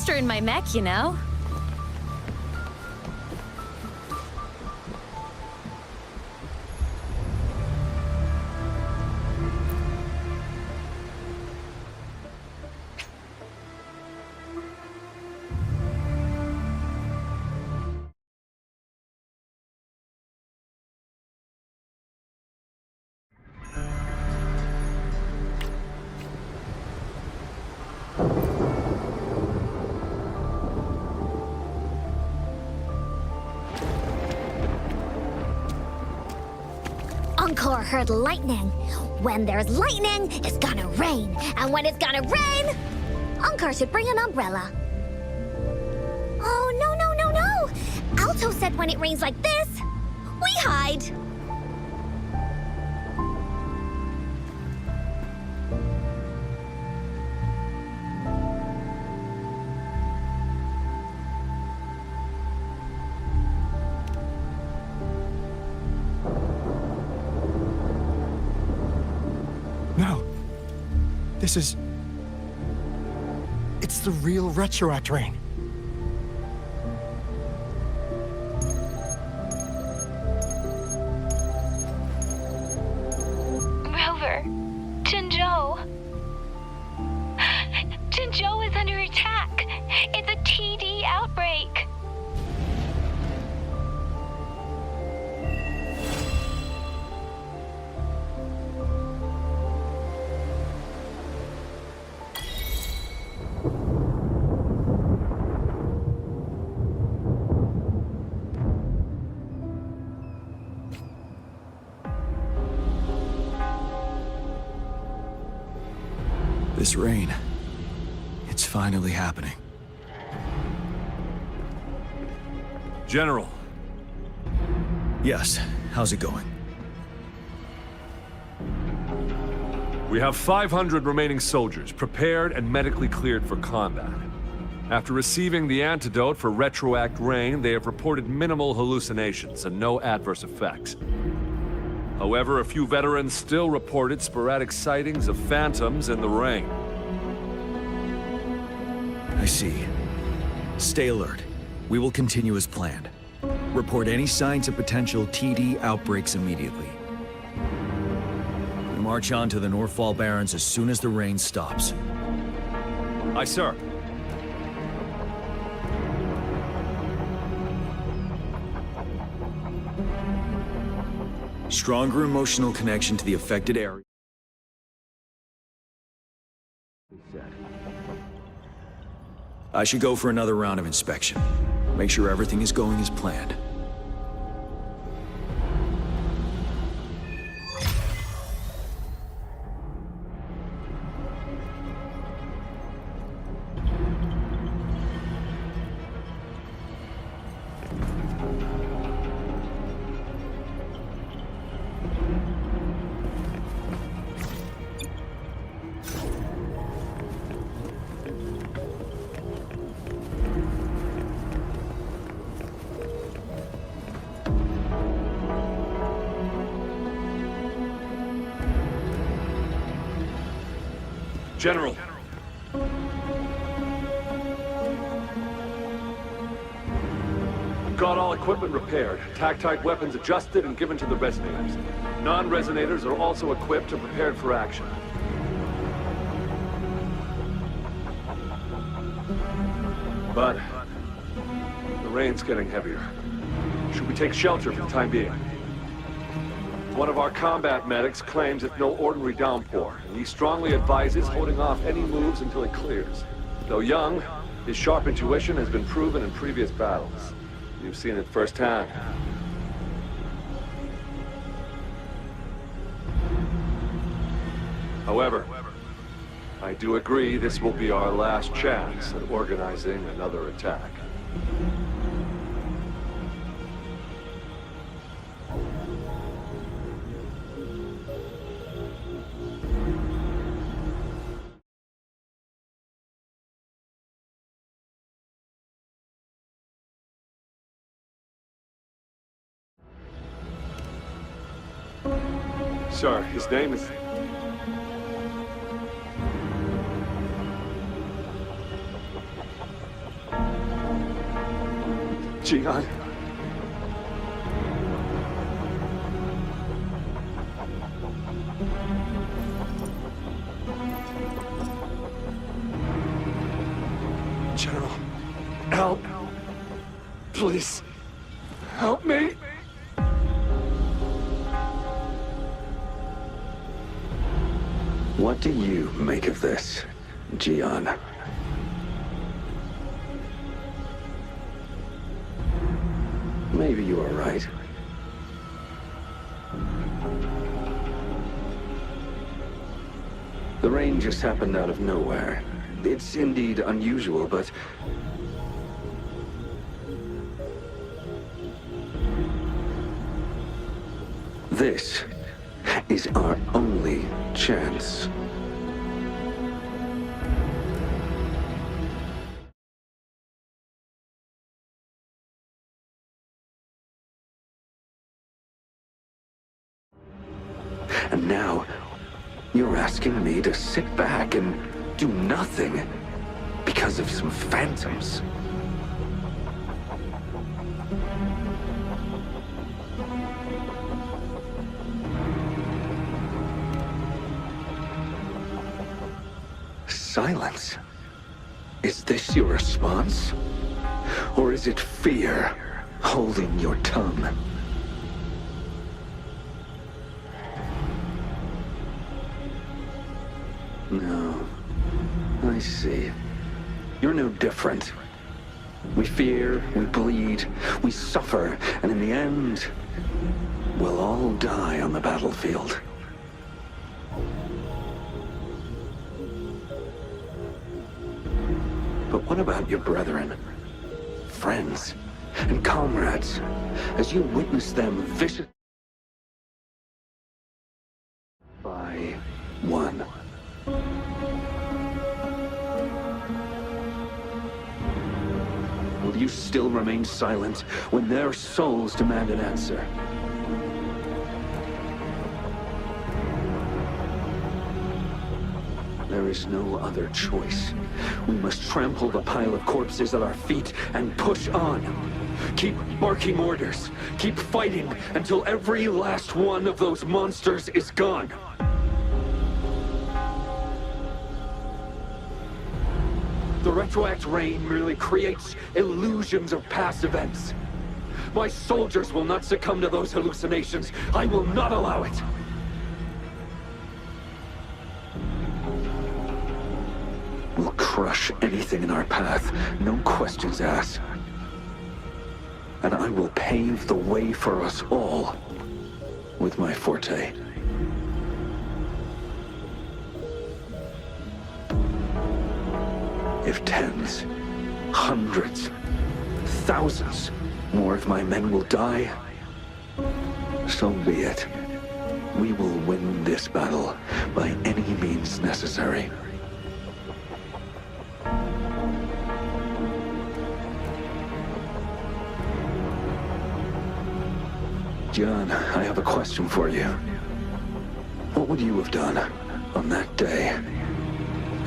thruster in my mech, you know. Encore heard lightning. When there's lightning, it's gonna rain. And when it's gonna rain, Encore should bring an umbrella. Oh, no, no, no, no! Alto said when it rains like this, we hide. No. This is... It's the real Retroact rain. Rover, Jinzhou. Jinzhou is under attack. It's a TD outbreak. This rain, it's finally happening. General. Yes, how's it going? We have 500 remaining soldiers, prepared and medically cleared for combat. After receiving the antidote for Retroact rain, they have reported minimal hallucinations and no adverse effects. However, a few veterans still reported sporadic sightings of phantoms in the rain. I see. Stay alert. We will continue as planned. Report any signs of potential TD outbreaks immediately. We march on to the Northfall Barrens as soon as the rain stops. Aye, sir. Stronger emotional connection to the affected area. I should go for another round of inspection. Make sure everything is going as planned. General. Got all equipment repaired, tactite weapons adjusted and given to the resonators. Non-resonators are also equipped and prepared for action. But the rain's getting heavier. Should we take shelter for the time being? One of our combat medics claims it's no ordinary downpour, and he strongly advises holding off any moves until it clears. Though young, his sharp intuition has been proven in previous battles. You've seen it firsthand. However, I do agree this will be our last chance at organizing another attack. Sir, his name is... Gian. General, help. Please, help me. What do you make of this, Gian? Maybe you are right. The rain just happened out of nowhere. It's indeed unusual, but... this is our only chance. And now, you're asking me to sit back and do nothing because of some phantoms. Silence? Is this your response? Or is it fear holding your tongue? No. I see. You're no different. We fear, we bleed, we suffer, and in the end, we'll all die on the battlefield. But what about your brethren, friends, and comrades, as you witness them vicious by one? Will you still remain silent when their souls demand an answer? There is no other choice. We must trample the pile of corpses at our feet and push on. Keep barking orders. Keep fighting until every last one of those monsters is gone. The retroact rain merely creates illusions of past events. My soldiers will not succumb to those hallucinations. I will not allow it. We'll crush anything in our path, no questions asked. And I will pave the way for us all with my forte. If tens, hundreds, thousands more of my men will die, so be it. We will win this battle by any means necessary. John, I have a question for you. What would you have done on that day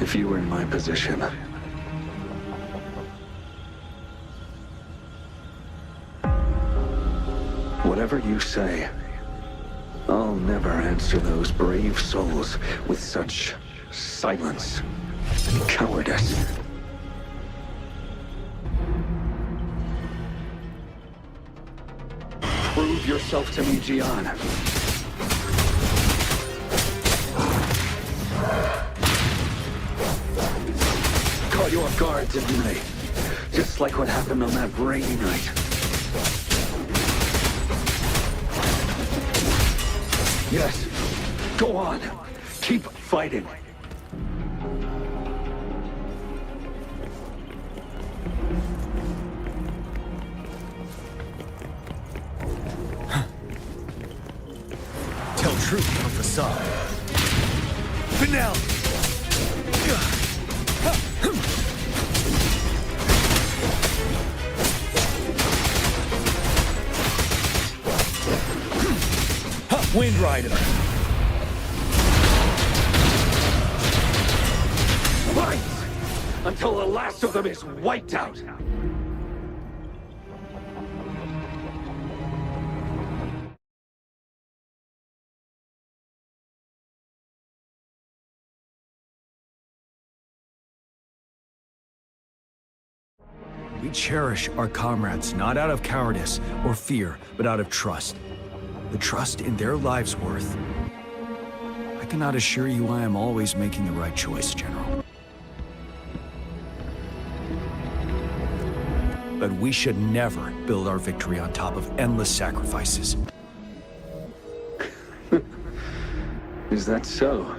if you were in my position? Whatever you say, I'll never answer those brave souls with such silence and cowardice. Prove yourself to me, Gian. Caught you off guard, didn't they? Just like what happened on that rainy night. Yes, go on. Keep fighting. Tell truth from facade. Finale! Wind Rider. Fight! Until the last of them is wiped out. We cherish our comrades not out of cowardice or fear, but out of trust. The trust in their lives' worth. I cannot assure you I am always making the right choice, General. But we should never build our victory on top of endless sacrifices. Is that so?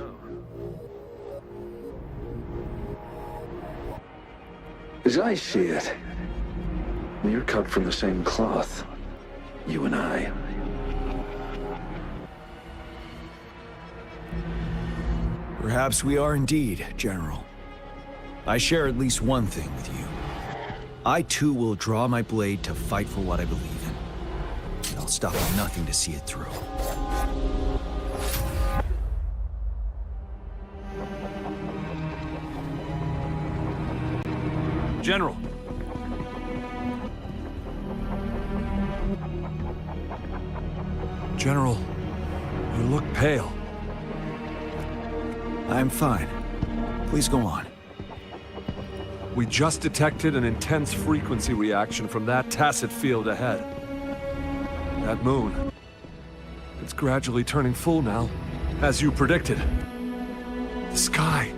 As I see it, we're cut from the same cloth, you and I. Perhaps we are indeed, General. I share at least one thing with you. I too will draw my blade to fight for what I believe in. And I'll stop at nothing to see it through. General. General, you look pale. I'm fine. Please go on. We just detected an intense frequency reaction from that tacit field ahead. That moon. It's gradually turning full now, as you predicted. The sky.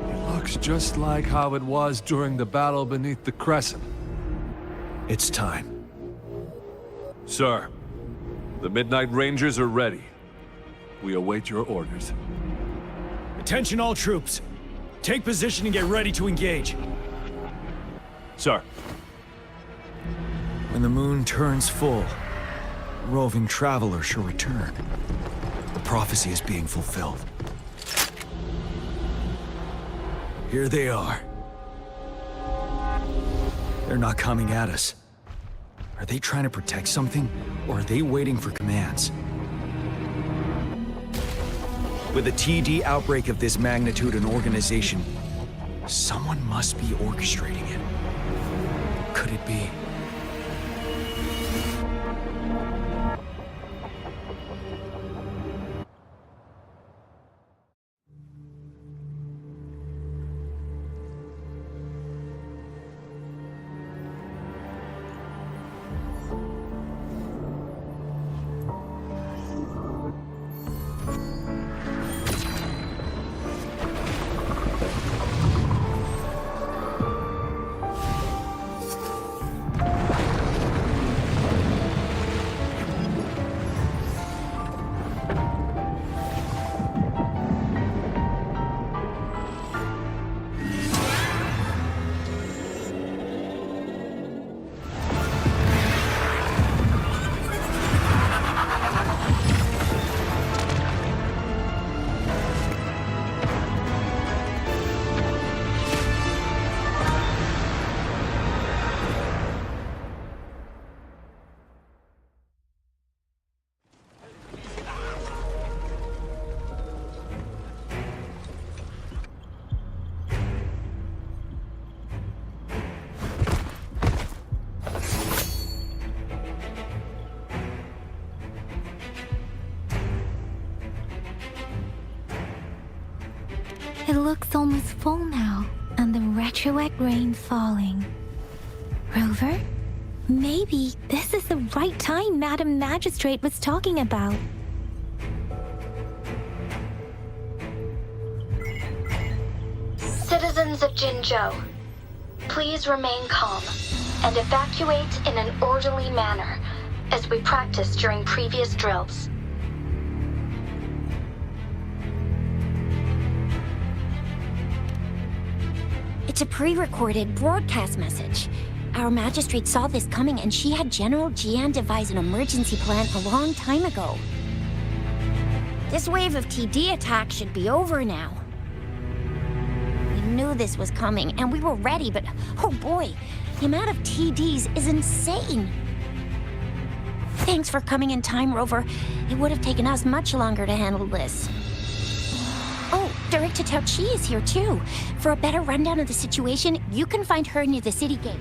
It looks just like how it was during the battle beneath the Crescent. It's time. Sir, the Midnight Rangers are ready. We await your orders. Attention all troops. Take position and get ready to engage. Sir. When the moon turns full, roving travelers shall return. The prophecy is being fulfilled. Here they are. They're not coming at us. Are they trying to protect something, or are they waiting for commands? With a TD outbreak of this magnitude and organization, someone must be orchestrating it. Could it be? It looks almost full now, and the retroact rain's falling. Rover? Maybe this is the right time Madam Magistrate was talking about. Citizens of Jinzhou, please remain calm and evacuate in an orderly manner, as we practiced during previous drills. It's a pre-recorded broadcast message. Our magistrate saw this coming and she had General Jian devise an emergency plan a long time ago. This wave of TD attacks should be over now. We knew this was coming and we were ready, but oh boy, the amount of TDs is insane. Thanks for coming in time, Rover. It would have taken us much longer to handle this. Oh, Director Tao Chi is here too. For a better rundown of the situation, you can find her near the city gate.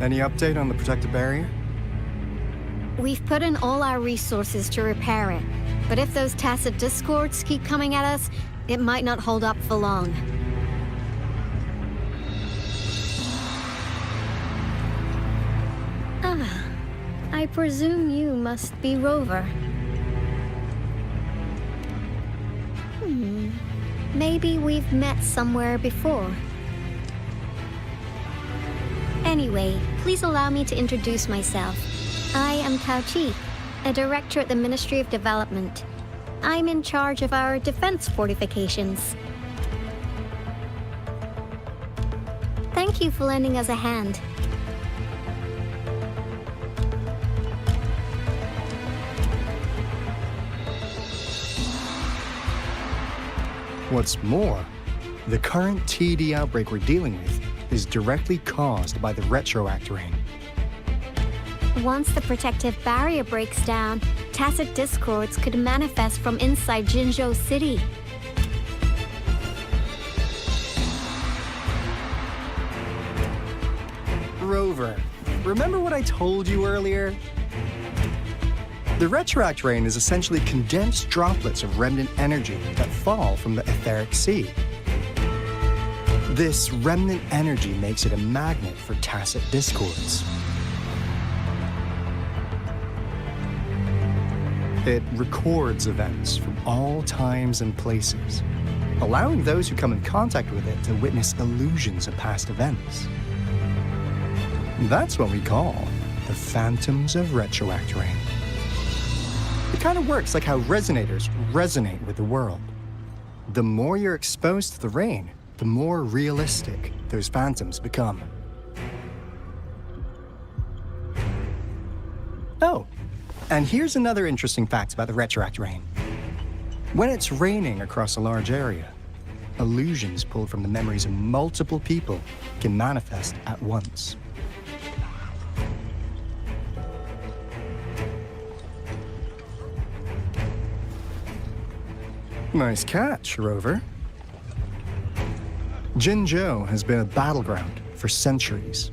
Any update on the protective barrier? We've put in all our resources to repair it, but if those tacit discords keep coming at us, it might not hold up for long. Ah, I presume you must be Rover. Maybe we've met somewhere before. Anyway, please allow me to introduce myself. I am Cao Chi, a director at the Ministry of Development. I'm in charge of our defense fortifications. Thank you for lending us a hand. What's more, the current TD outbreak we're dealing with is directly caused by the retroact rain. Once the protective barrier breaks down, tacit discords could manifest from inside Jinzhou City. Rover, remember what I told you earlier? The retroact rain is essentially condensed droplets of remnant energy that fall from the etheric sea. This remnant energy makes it a magnet for tacit discords. It records events from all times and places, allowing those who come in contact with it to witness illusions of past events. That's what we call the phantoms of retroact rain. It kind of works like how resonators resonate with the world. The more you're exposed to the rain, the more realistic those phantoms become. Oh, and here's another interesting fact about the retroact rain. When it's raining across a large area, illusions pulled from the memories of multiple people can manifest at once. Nice catch, Rover. Jinzhou has been a battleground for centuries.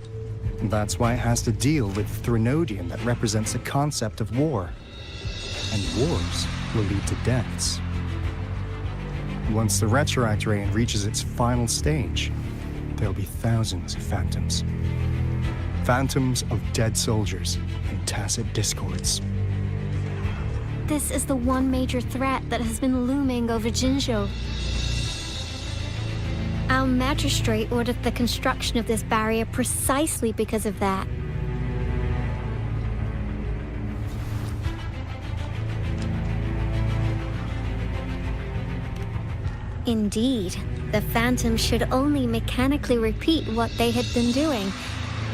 That's why it has to deal with Threnodium that represents the concept of war. And wars will lead to deaths. Once the retroact rain reaches its final stage, there'll be thousands of phantoms. Phantoms of dead soldiers and tacit discords. This is the one major threat that has been looming over Jinzhou. Our magistrate ordered the construction of this barrier precisely because of that. Indeed, the phantoms should only mechanically repeat what they had been doing.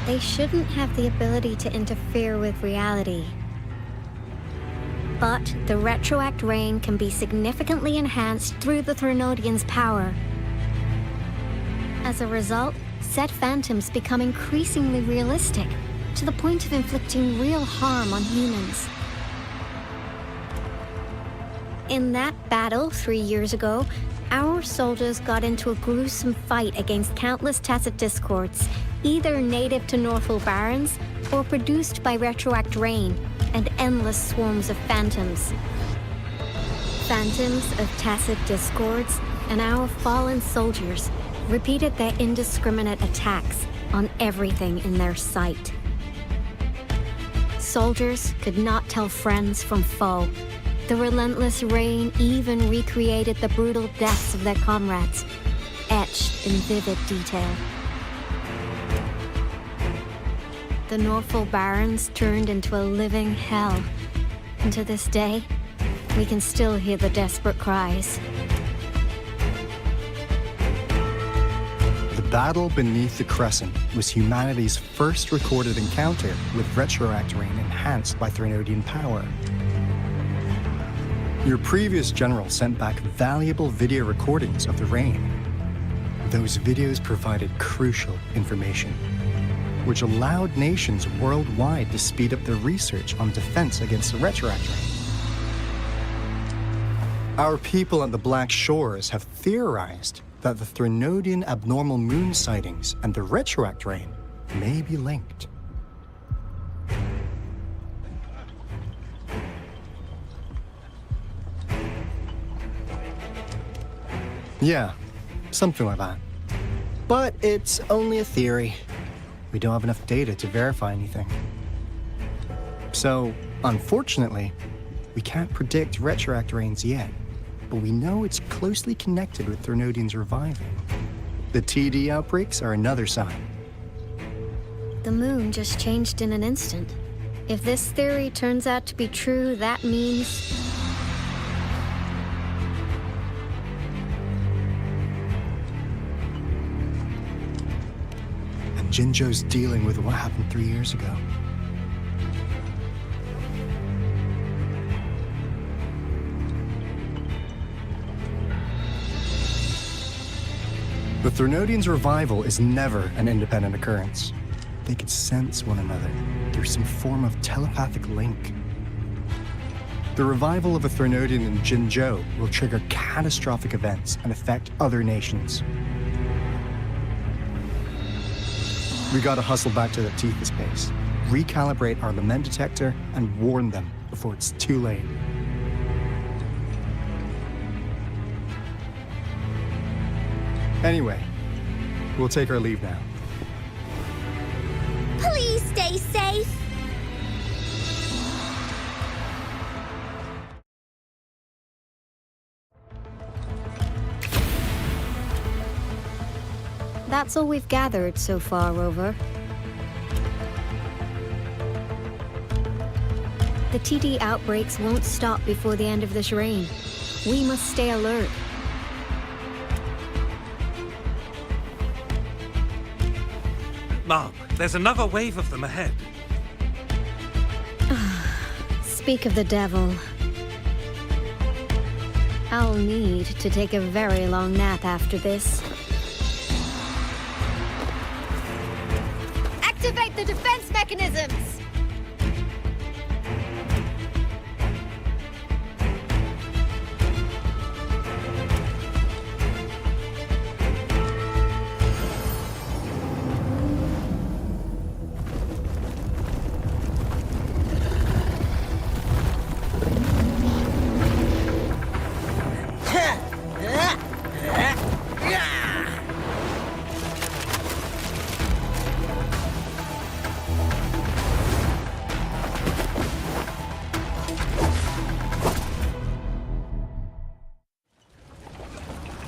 They shouldn't have the ability to interfere with reality. But the retroact rain can be significantly enhanced through the Threnodian's power. As a result, said phantoms become increasingly realistic, to the point of inflicting real harm on humans. In that battle 3 years ago, our soldiers got into a gruesome fight against countless tacit discords, either native to Northwell Barrens or produced by retroact rain and endless swarms of phantoms. Phantoms of tacit discords and our fallen soldiers repeated their indiscriminate attacks on everything in their sight. Soldiers could not tell friends from foe. The relentless rain even recreated the brutal deaths of their comrades, etched in vivid detail. The Northwell Barrens turned into a living hell, and to this day, we can still hear the desperate cries. The battle beneath the Crescent was humanity's first recorded encounter with retroact rain enhanced by Threnodian power. Your previous general sent back valuable video recordings of the rain. Those videos provided crucial information, which allowed nations worldwide to speed up their research on defense against the retroact rain. Our people at the Black Shores have theorized that the Threnodian abnormal moon sightings and the retroact rain may be linked. Yeah, something like that. But it's only a theory. We don't have enough data to verify anything. So, unfortunately, we can't predict retroactor rains yet, but we know it's closely connected with Threnodians reviving. The TD outbreaks are another sign. The moon just changed in an instant. If this theory turns out to be true, that means... And Jinzhou's dealing with what happened 3 years ago. The Threnodians' revival is never an independent occurrence. They could sense one another through some form of telepathic link. The revival of a Threnodian in Jinzhou will trigger catastrophic events and affect other nations. We gotta hustle back to the Tethys base, recalibrate our lament detector, and warn them before it's too late. Anyway, we'll take our leave now. Please stay safe. That's all we've gathered so far, Rover. The TD outbreaks won't stop before the end of this reign. We must stay alert. Mom, there's another wave of them ahead. Speak of the devil. I'll need to take a very long nap after this. Activate the defense mechanisms!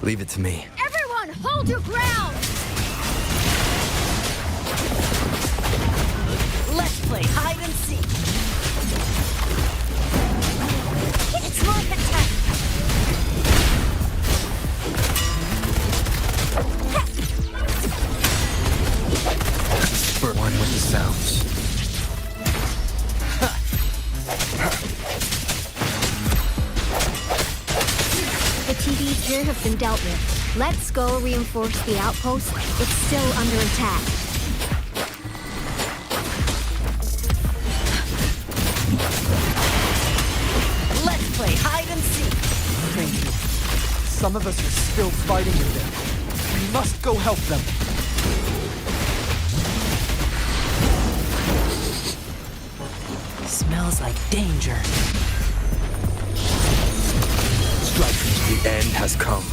Leave it to me. Everyone, hold your ground! Let's play hide and seek. It's like attack. For one with the sounds. The TDs here have been dealt with. Let's go reinforce the outpost. It's still under attack. Let's play hide and seek. Thank you. Some of us are still fighting in there. We must go help them. Smells like danger. Strike. The end has come.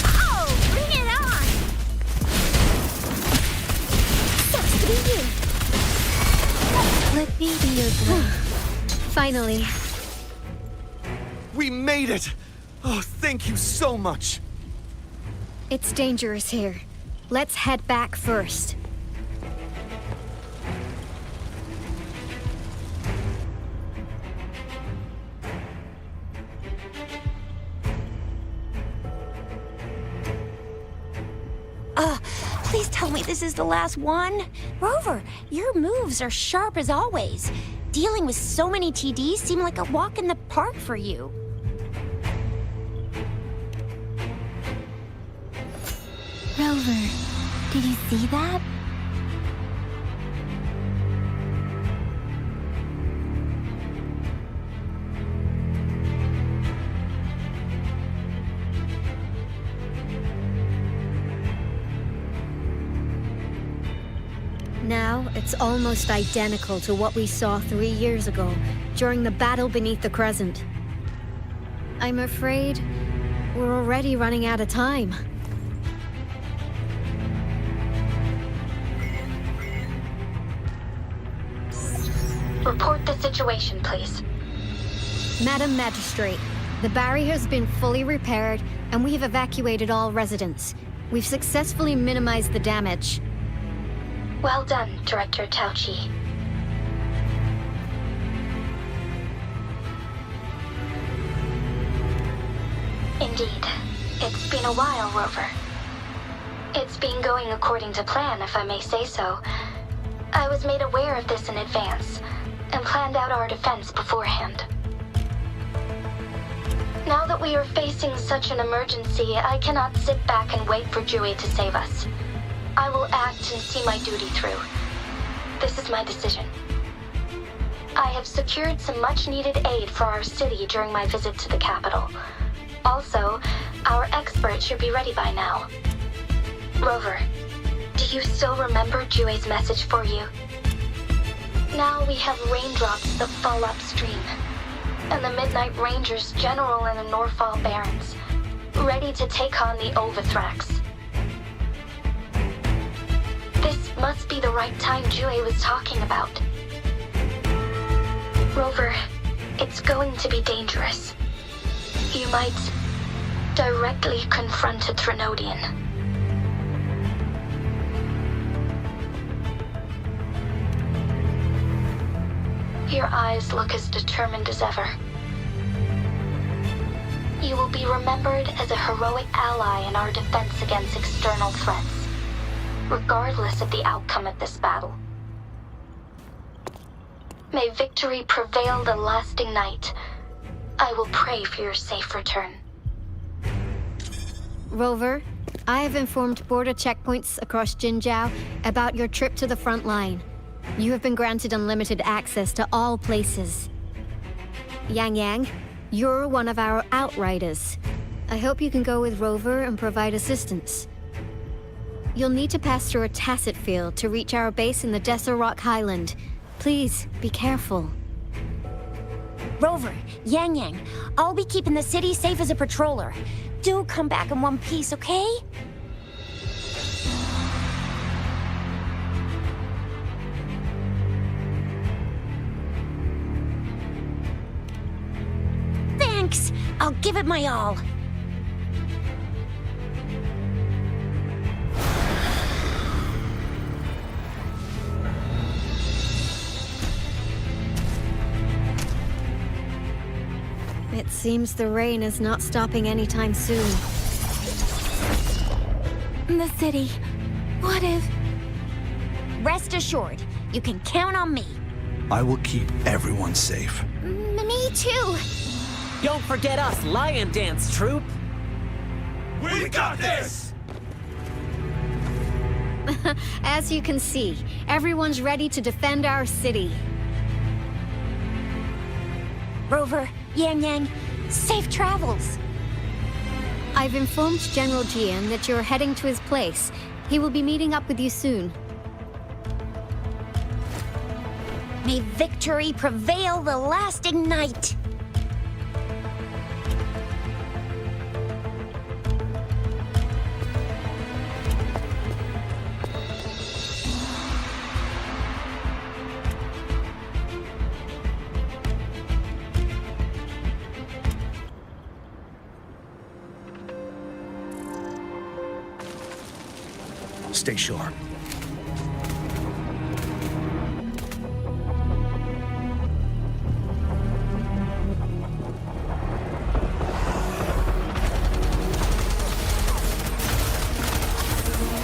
Oh, bring it on! Sucks to be you. Let me be your blade. Finally. We made it! Oh, thank you so much! It's dangerous here. Let's head back first. Please tell me this is the last one. Rover, your moves are sharp as always. Dealing with so many TDs seem like a walk in the park for you. Rover, did you see that? Now, it's almost identical to what we saw 3 years ago, during the battle beneath the Crescent. I'm afraid we're already running out of time. Report the situation, please. Madam Magistrate, the barrier has been fully repaired and we have evacuated all residents. We've successfully minimized the damage. Well done, Director Tauchi. Indeed. It's been a while, Rover. It's been going according to plan, if I may say so. I was made aware of this in advance, and planned out our defense beforehand. Now that we are facing such an emergency, I cannot sit back and wait for Jue to save us. I will act and see my duty through. This is my decision. I have secured some much-needed aid for our city during my visit to the capital. Also, our expert should be ready by now. Rover, do you still remember Jue's message for you? Now we have raindrops that fall upstream, and the Midnight Rangers General in the Norfall Barrens, ready to take on the Overthrax. This must be the right time Jue was talking about. Rover, it's going to be dangerous. You might directly confront a Trinodian. Your eyes look as determined as ever. You will be remembered as a heroic ally in our defense against external threats, regardless of the outcome of this battle. May victory prevail the lasting night. I will pray for your safe return. Rover, I have informed border checkpoints across Jinjiao about your trip to the front line. You have been granted unlimited access to all places. Yang Yang, you're one of our outriders. I hope you can go with Rover and provide assistance. You'll need to pass through a tacit field to reach our base in the Desert Rock Highland. Please, be careful. Rover, Yang Yang, I'll be keeping the city safe as a patroller. Do come back in one piece, okay? Thanks! I'll give it my all. It seems the rain is not stopping anytime soon. The city. What if... Rest assured, you can count on me. I will keep everyone safe. Me too. Don't forget us, Lion Dance Troop! We got this! As you can see, everyone's ready to defend our city. Rover, Yang Yang, safe travels. I've informed General Jian that you're heading to his place. He will be meeting up with you soon. May victory prevail the lasting night. Stay sharp.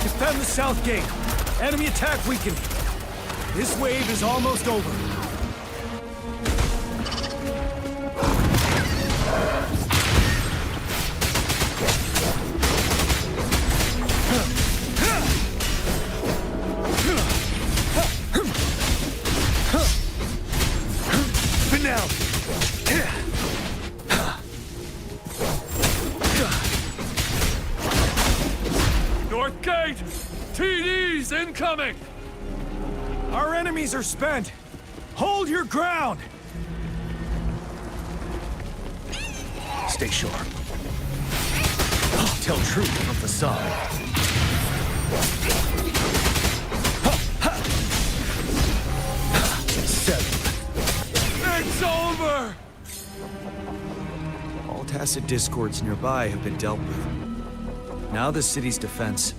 Defend the south gate. Enemy attack weakening. This wave is almost over. North Gate! TDs incoming! Our enemies are spent. Hold your ground! Stay sharp. Tell truth from facade. 7. It's over! All tacit discords nearby have been dealt with. Now the city's defense.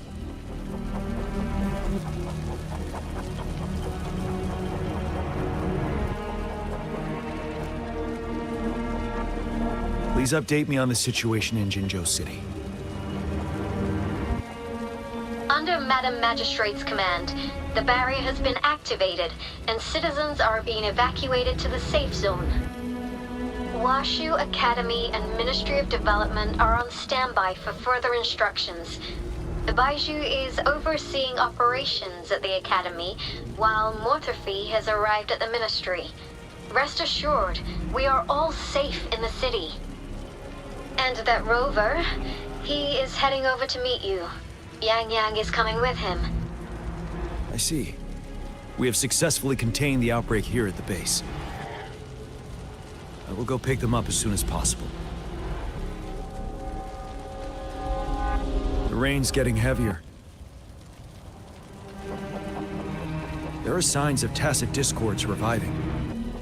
Please update me on the situation in Jinzhou City. Under Madam Magistrate's command, the barrier has been activated, and citizens are being evacuated to the safe zone. Washu Academy and Ministry of Development are on standby for further instructions. Baiju is overseeing operations at the Academy, while Mortherfee has arrived at the Ministry. Rest assured, we are all safe in the city. And that Rover, he is heading over to meet you. Yang Yang is coming with him. I see. We have successfully contained the outbreak here at the base. I will go pick them up as soon as possible. The rain's getting heavier. There are signs of tacit discords reviving.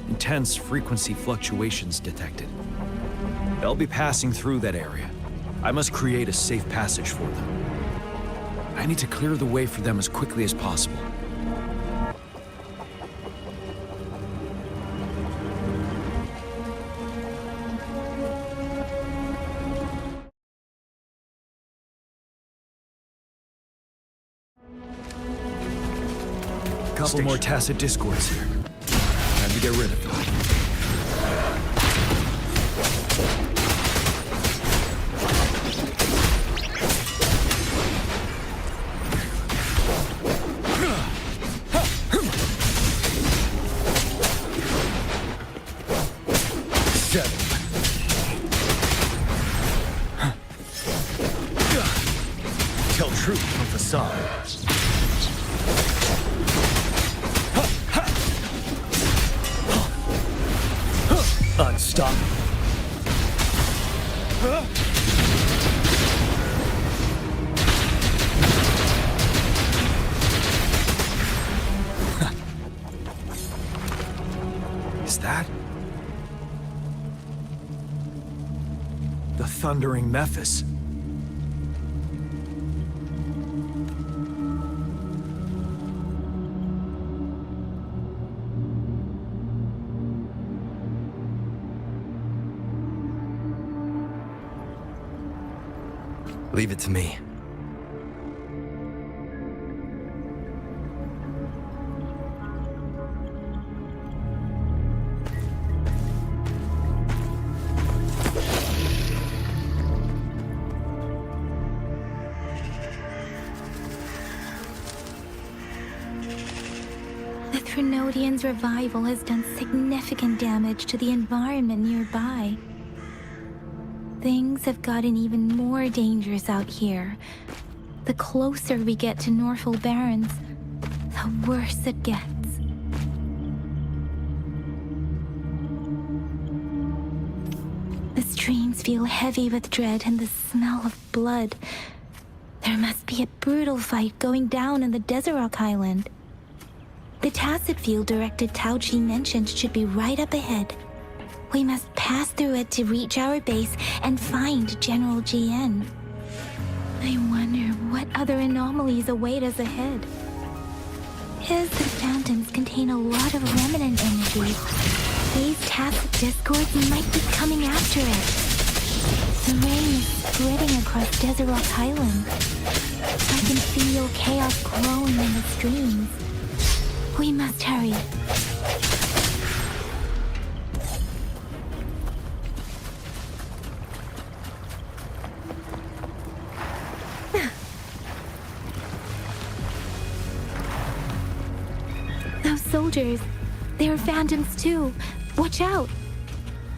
Intense frequency fluctuations detected. They'll be passing through that area. I must create a safe passage for them. I need to clear the way for them as quickly as possible. A couple more tacit discords here. Time to get rid of them. Tell truth from facade. Unstoppable. Is that the thundering Mephis? Leave it to me. The Threnodian's revival has done significant damage to the environment nearby. Things have gotten even more dangerous out here. The closer we get to Northel Barrens, the worse it gets. The streams feel heavy with dread and the smell of blood. There must be a brutal fight going down in the Desert Island. The tacit field directed Tao Chi mentioned should be right up ahead. We must pass through it to reach our base and find General GN. I wonder what other anomalies await us ahead. His the phantoms contain a lot of remnant energy. These tacit discords might be coming after it. The rain is spreading across Desert Rock Island. I can feel chaos growing in the streams. We must hurry. Those soldiers, they're phantoms too. Watch out!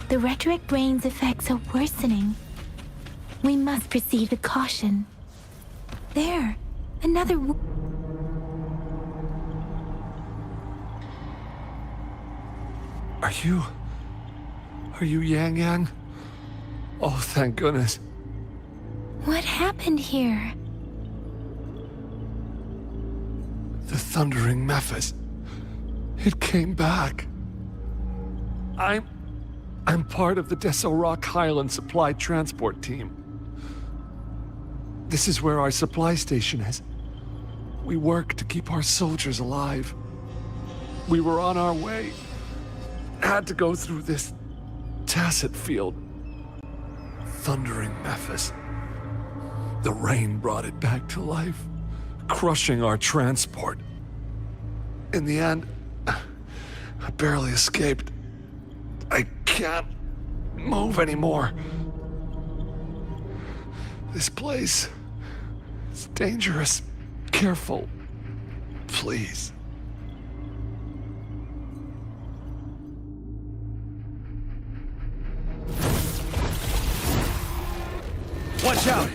The rhetoric brain's effects are worsening. We must proceed with caution. There, another Are you Yang Yang? Oh, thank goodness. What happened here? The thundering Mephis. It came back. I'm part of the Desert Rock Highland supply transport team. This is where our supply station is. We work to keep our soldiers alive. We were on our way. Had to go through this tacit field. Thundering Mephis. The rain brought it back to life, crushing our transport. In the end, I barely escaped. I can't move anymore. This place is dangerous. Careful, please. Watch out!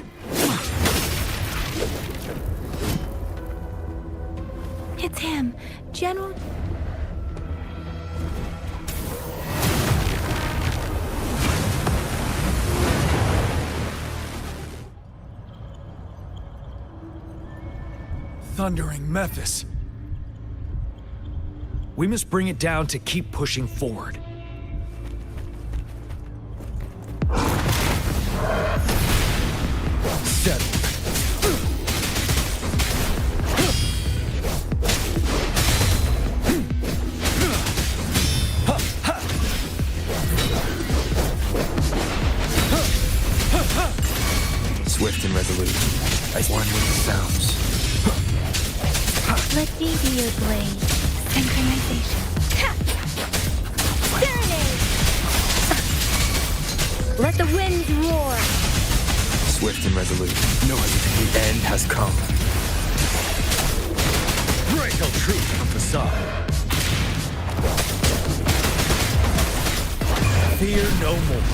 It's him, General. Thundering Mephis. We must bring it down to keep pushing forward. Settle. Swift and resolute, as one with the sounds. Let me be your blade. Synchronization. Serenade! Let the winds roar! Swift and resolute, no hesitation. The end has come. Break our truth from facade. Fear no more.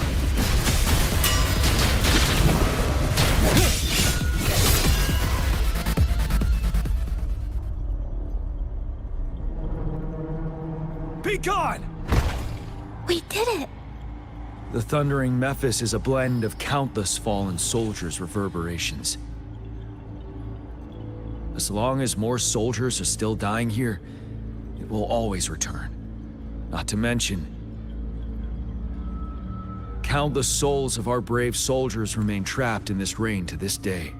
Be gone! We did it! The Thundering Mephis is a blend of countless fallen soldiers' reverberations. As long as more soldiers are still dying here, it will always return. Not to mention, countless souls of our brave soldiers remain trapped in this rain to this day.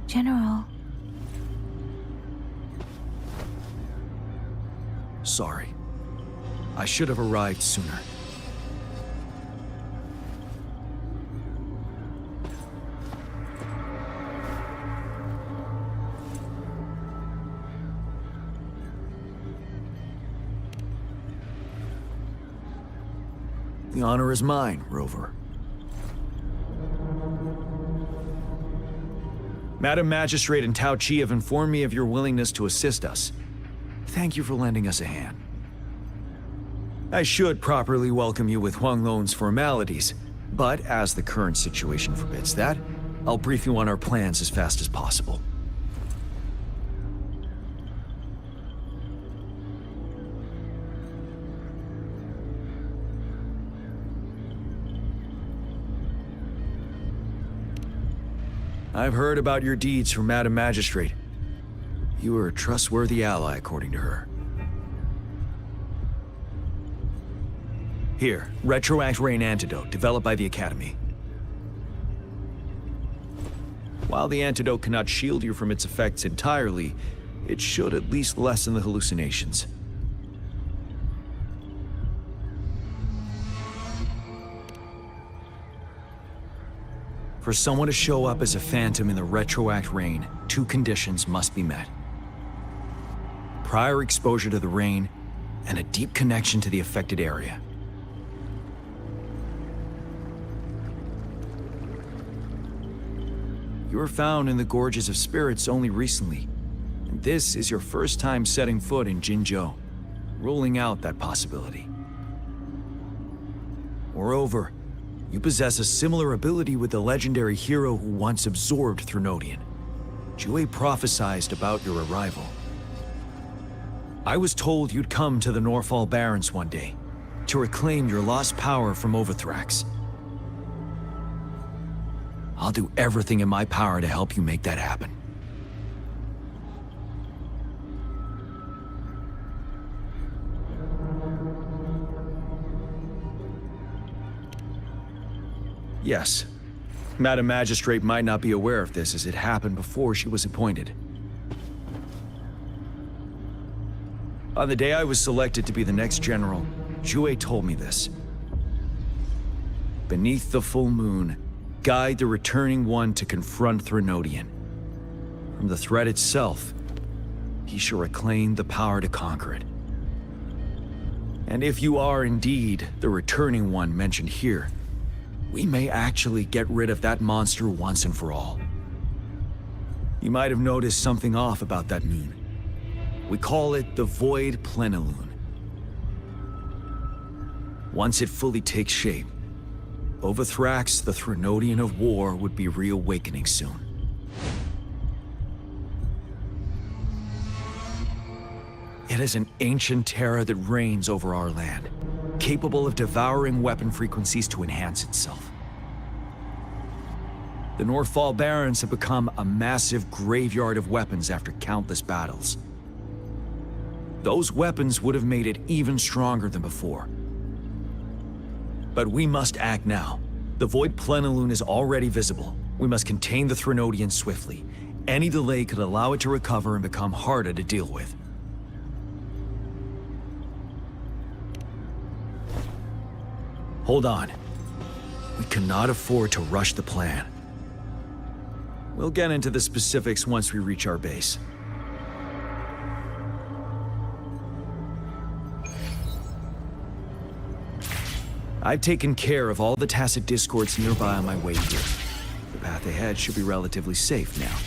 General, Sorry. I should have arrived sooner. The honor is mine, Rover. Madam Magistrate and Tao Chi have informed me of your willingness to assist us. Thank you for lending us a hand. I should properly welcome you with Huang Lon's formalities, but as the current situation forbids that, I'll brief you on our plans as fast as possible. I've heard about your deeds from Madam Magistrate. You are a trustworthy ally, according to her. Here, Retroact Rain Antidote, developed by the Academy. While the antidote cannot shield you from its effects entirely, it should at least lessen the hallucinations. For someone to show up as a phantom in the Retroact Rain, two conditions must be met. Prior exposure to the rain, and a deep connection to the affected area. You were found in the Gorges of Spirits only recently, and this is your first time setting foot in Jinzhou, ruling out that possibility. Moreover, you possess a similar ability with the legendary hero who once absorbed Threnodian. Jue prophesied about your arrival. I was told you'd come to the Norfall Barrens one day, to reclaim your lost power from Overthrax. I'll do everything in my power to help you make that happen. Yes, Madam Magistrate might not be aware of this as it happened before she was appointed. On the day I was selected to be the next general, Jue told me this. Beneath the full moon, guide the returning one to confront Threnodian. From the threat itself, he shall reclaim the power to conquer it. And if you are indeed the returning one mentioned here, we may actually get rid of that monster once and for all. You might have noticed something off about that moon. We call it the Void Plenilune. Once it fully takes shape, Overthrax, the Threnodian of War, would be reawakening soon. It is an ancient terror that reigns over our land, capable of devouring weapon frequencies to enhance itself. The Northfall Barrens have become a massive graveyard of weapons after countless battles. Those weapons would have made it even stronger than before. But we must act now. The Void Plenilune is already visible. We must contain the Threnodian swiftly. Any delay could allow it to recover and become harder to deal with. Hold on. We cannot afford to rush the plan. We'll get into the specifics once we reach our base. I've taken care of all the tacit discords nearby on my way here. The path ahead should be relatively safe now.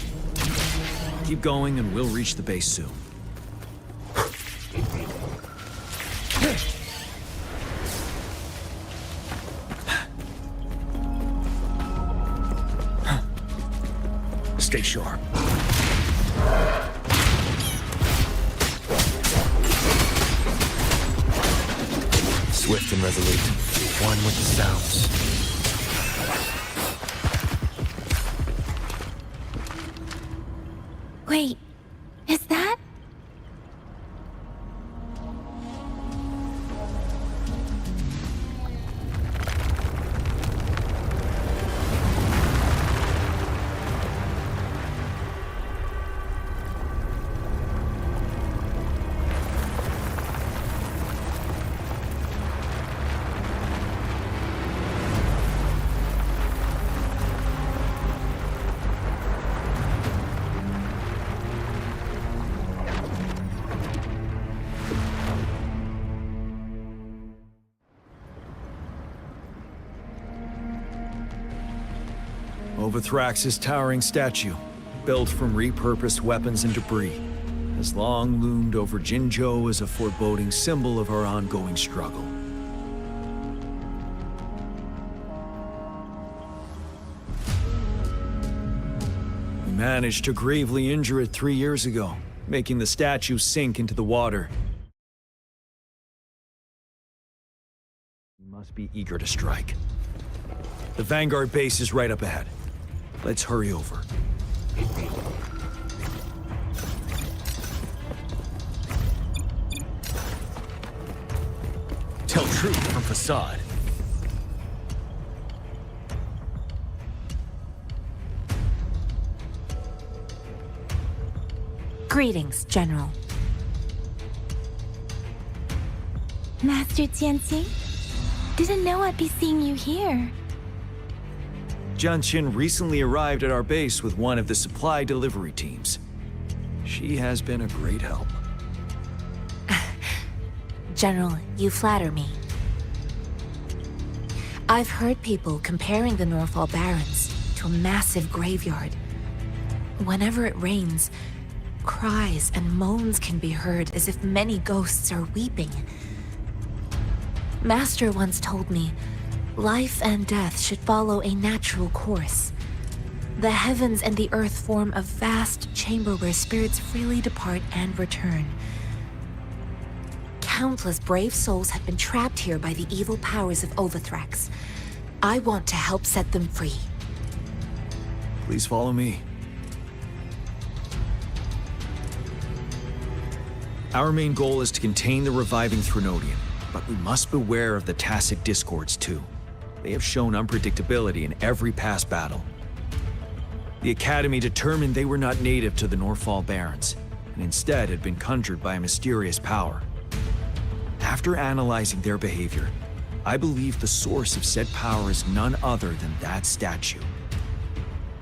Keep going and we'll reach the base soon. Stay sharp. Swift and resolute, one with the sounds. Wait, is that? Overthrax's towering statue, built from repurposed weapons and debris, has long loomed over Jinzhou as a foreboding symbol of our ongoing struggle. We managed to gravely injure it 3 years ago, making the statue sink into the water. We must be eager to strike. The Vanguard base is right up ahead. Let's hurry over. Tell truth from facade. Greetings, General. Master Jianxing? Didn't know I'd be seeing you here. Jianqin recently arrived at our base with one of the supply delivery teams. She has been a great help. General, you flatter me. I've heard people comparing the Northfall Barrens to a massive graveyard. Whenever it rains, cries and moans can be heard as if many ghosts are weeping. Master once told me, life and death should follow a natural course. The heavens and the earth form a vast chamber where spirits freely depart and return. Countless brave souls have been trapped here by the evil powers of Overthrax. I want to help set them free. Please follow me. Our main goal is to contain the reviving Threnodian, but we must beware of the Tacit Discords too. They have shown unpredictability in every past battle. The Academy determined they were not native to the Norfall Barrens, and instead had been conjured by a mysterious power. After analyzing their behavior, I believe the source of said power is none other than that statue.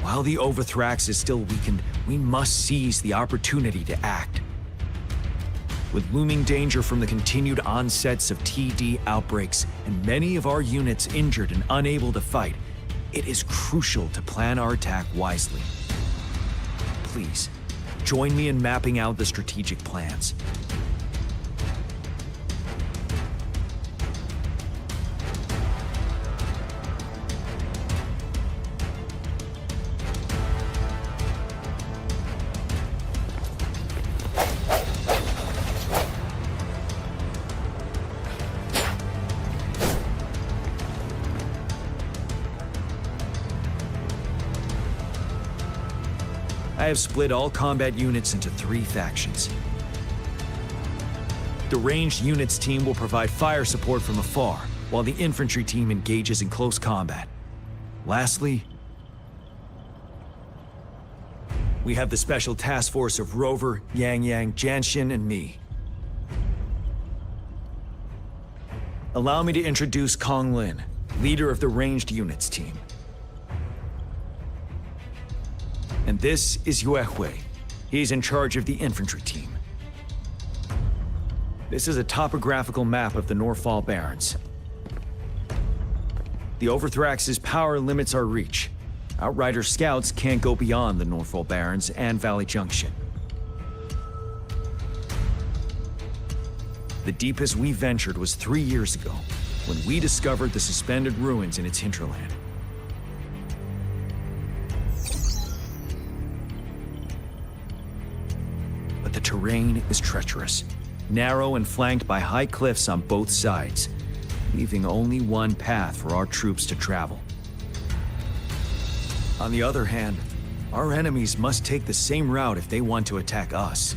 While the Overthrax is still weakened, we must seize the opportunity to act. With looming danger from the continued onsets of TD outbreaks and many of our units injured and unable to fight, it is crucial to plan our attack wisely. Please, join me in mapping out the strategic plans. I have split all combat units into 3 factions. The ranged units team will provide fire support from afar, while the infantry team engages in close combat. Lastly, we have the special task force of Rover, Yang Yang, Janshin, and me. Allow me to introduce Kong Lin, leader of the ranged units team. And this is Yue Hui. He's in charge of the infantry team. This is a topographical map of the Norfall Barrens. The Overthrax's power limits our reach. Outrider scouts can't go beyond the Norfall Barrens and Valley Junction. The deepest we ventured was 3 years ago, when we discovered the suspended ruins in its hinterland. The terrain is treacherous, narrow and flanked by high cliffs on both sides, leaving only one path for our troops to travel. On the other hand, our enemies must take the same route if they want to attack us.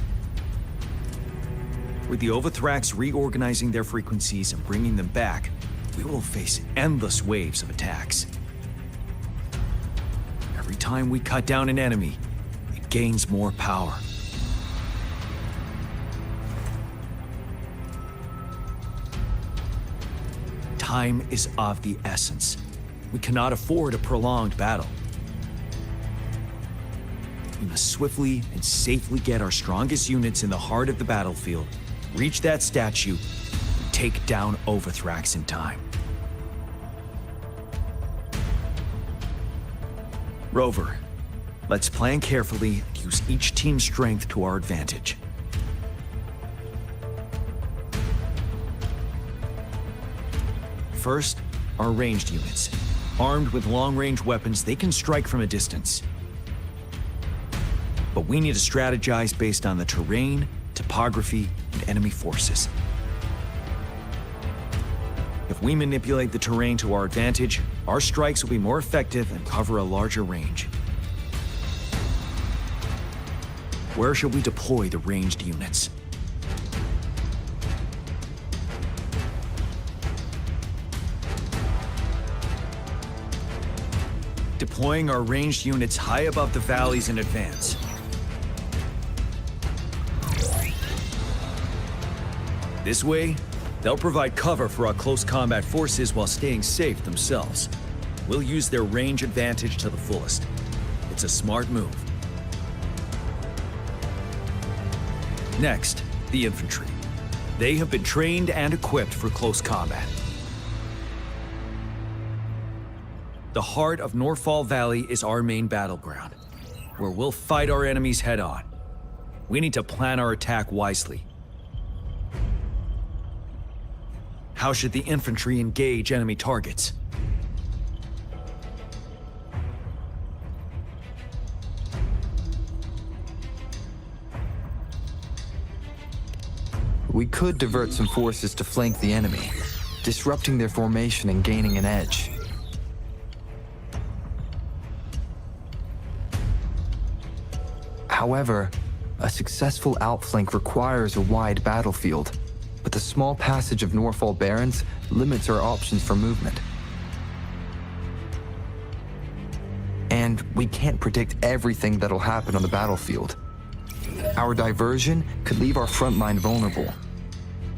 With the Overthrax reorganizing their frequencies and bringing them back, we will face endless waves of attacks. Every time we cut down an enemy, it gains more power. Time is of the essence. We cannot afford a prolonged battle. We must swiftly and safely get our strongest units in the heart of the battlefield, reach that statue, and take down Overthrax in time. Rover, let's plan carefully and use each team's strength to our advantage. First, our ranged units. Armed with long-range weapons, they can strike from a distance. But we need to strategize based on the terrain, topography, and enemy forces. If we manipulate the terrain to our advantage, our strikes will be more effective and cover a larger range. Where shall we deploy the ranged units? Deploying our ranged units high above the valleys in advance. This way, they'll provide cover for our close combat forces while staying safe themselves. We'll use their range advantage to the fullest. It's a smart move. Next, the infantry. They have been trained and equipped for close combat. The heart of Norfall Valley is our main battleground, where we'll fight our enemies head-on. We need to plan our attack wisely. How should the infantry engage enemy targets? We could divert some forces to flank the enemy, disrupting their formation and gaining an edge. However, a successful outflank requires a wide battlefield, but the small passage of Norfall Barrens limits our options for movement. And we can't predict everything that'll happen on the battlefield. Our diversion could leave our front line vulnerable.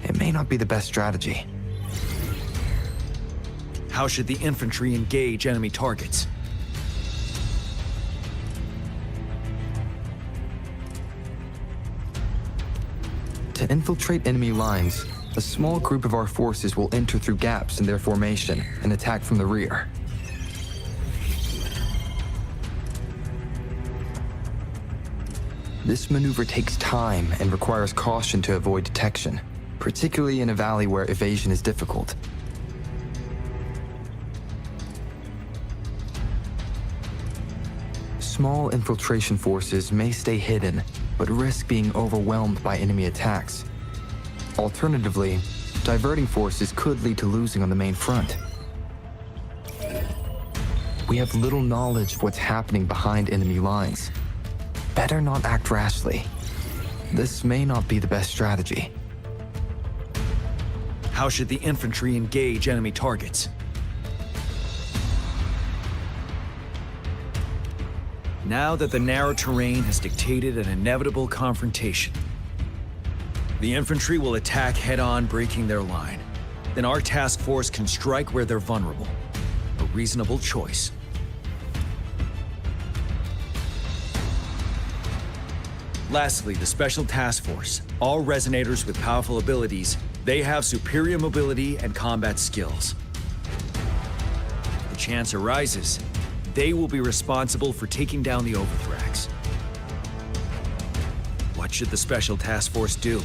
It may not be the best strategy. How should the infantry engage enemy targets? To infiltrate enemy lines, a small group of our forces will enter through gaps in their formation and attack from the rear. This maneuver takes time and requires caution to avoid detection, particularly in a valley where evasion is difficult. Small infiltration forces may stay hidden, but risk being overwhelmed by enemy attacks. Alternatively, diverting forces could lead to losing on the main front. We have little knowledge of what's happening behind enemy lines. Better not act rashly. This may not be the best strategy. How should the infantry engage enemy targets? Now that the narrow terrain has dictated an inevitable confrontation, the infantry will attack head-on, breaking their line. Then our task force can strike where they're vulnerable. A reasonable choice. Lastly, the Special Task Force. All resonators with powerful abilities, they have superior mobility and combat skills. If the chance arises, they will be responsible for taking down the Overthrax. What should the Special Task Force do?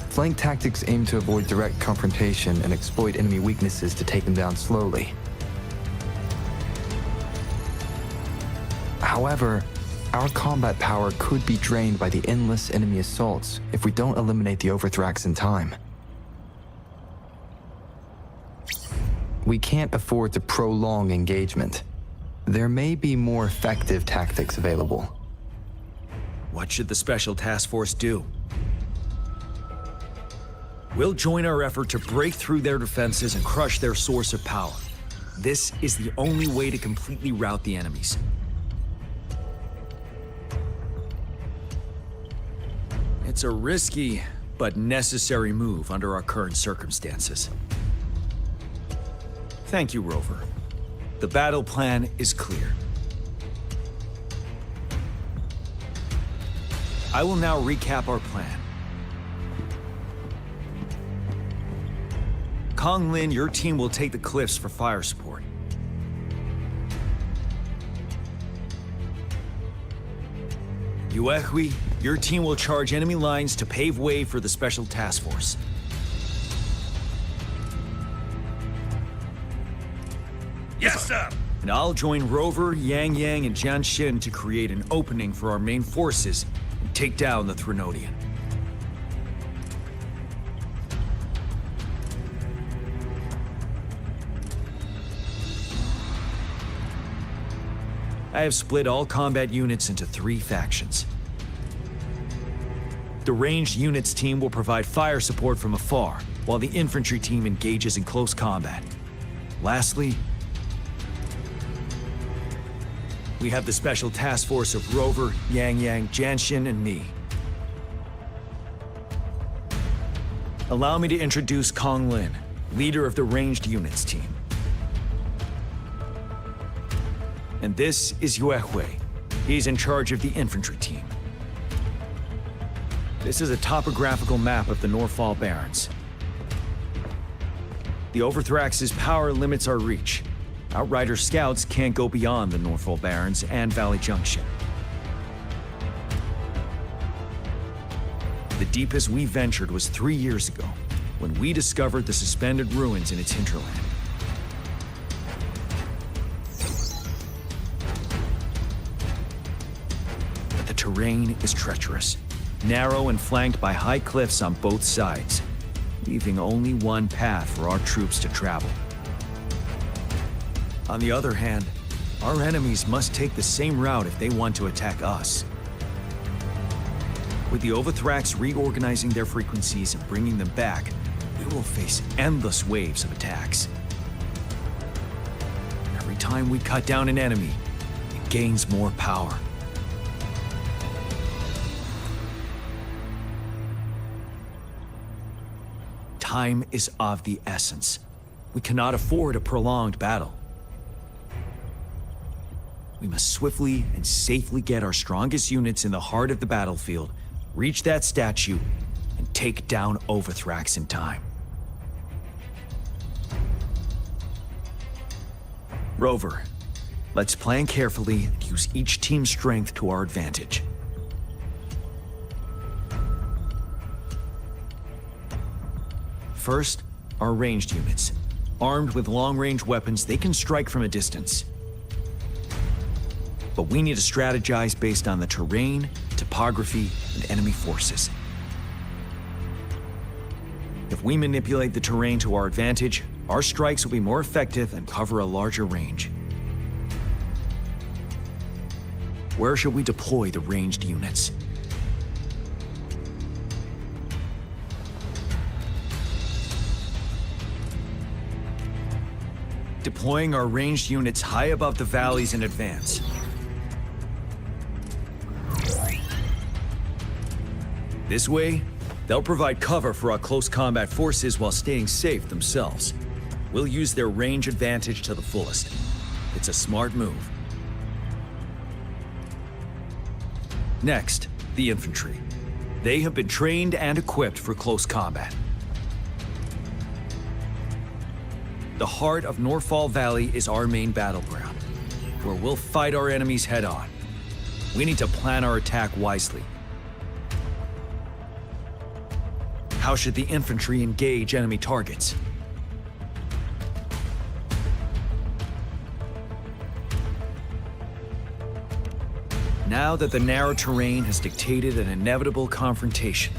Flank tactics aim to avoid direct confrontation and exploit enemy weaknesses to take them down slowly. However, our combat power could be drained by the endless enemy assaults if we don't eliminate the Overthrax in time. We can't afford to prolong engagement. There may be more effective tactics available. What should the Special Task Force do? We'll join our effort to break through their defenses and crush their source of power. This is the only way to completely rout the enemies. It's a risky, but necessary move under our current circumstances. Thank you, Rover. The battle plan is clear. I will now recap our plan. Kong Lin, your team will take the cliffs for fire support. Yuehui, your team will charge enemy lines to pave way for the Special Task Force. Yes, sir! And I'll join Rover, Yang Yang, and Jian Xin to create an opening for our main forces and take down the Threnodian. I have split all combat units into 3 factions. The ranged units team will provide fire support from afar, while the infantry team engages in close combat. Lastly, we have the Special Task Force of Rover, Yang Yang, Jianshin, and me. Allow me to introduce Kong Lin, leader of the ranged units team. And this is Yuehui. He's in charge of the infantry team. This is a topographical map of the Norfall Barrens. The Overthrax's power limits our reach. Outrider scouts can't go beyond the Norfall Barrens and Valley Junction. The deepest we ventured was 3 years ago, when we discovered the suspended ruins in its hinterland. But the terrain is treacherous, narrow and flanked by high cliffs on both sides, leaving only one path for our troops to travel. On the other hand, our enemies must take the same route if they want to attack us. With the Overthrax reorganizing their frequencies and bringing them back, we will face endless waves of attacks. Every time we cut down an enemy, it gains more power. Time is of the essence. We cannot afford a prolonged battle. We must swiftly and safely get our strongest units in the heart of the battlefield, reach that statue, and take down Overthrax in time. Rover, let's plan carefully and use each team's strength to our advantage. First, our ranged units. Armed with long-range weapons, they can strike from a distance. But we need to strategize based on the terrain, topography, and enemy forces. If we manipulate the terrain to our advantage, our strikes will be more effective and cover a larger range. Where should we deploy the ranged units? Deploying our ranged units high above the valleys in advance. This way, they'll provide cover for our close combat forces while staying safe themselves. We'll use their range advantage to the fullest. It's a smart move. Next, the infantry. They have been trained and equipped for close combat. The heart of Norfall Valley is our main battleground, where we'll fight our enemies head-on. We need to plan our attack wisely. How should the infantry engage enemy targets? Now that the narrow terrain has dictated an inevitable confrontation,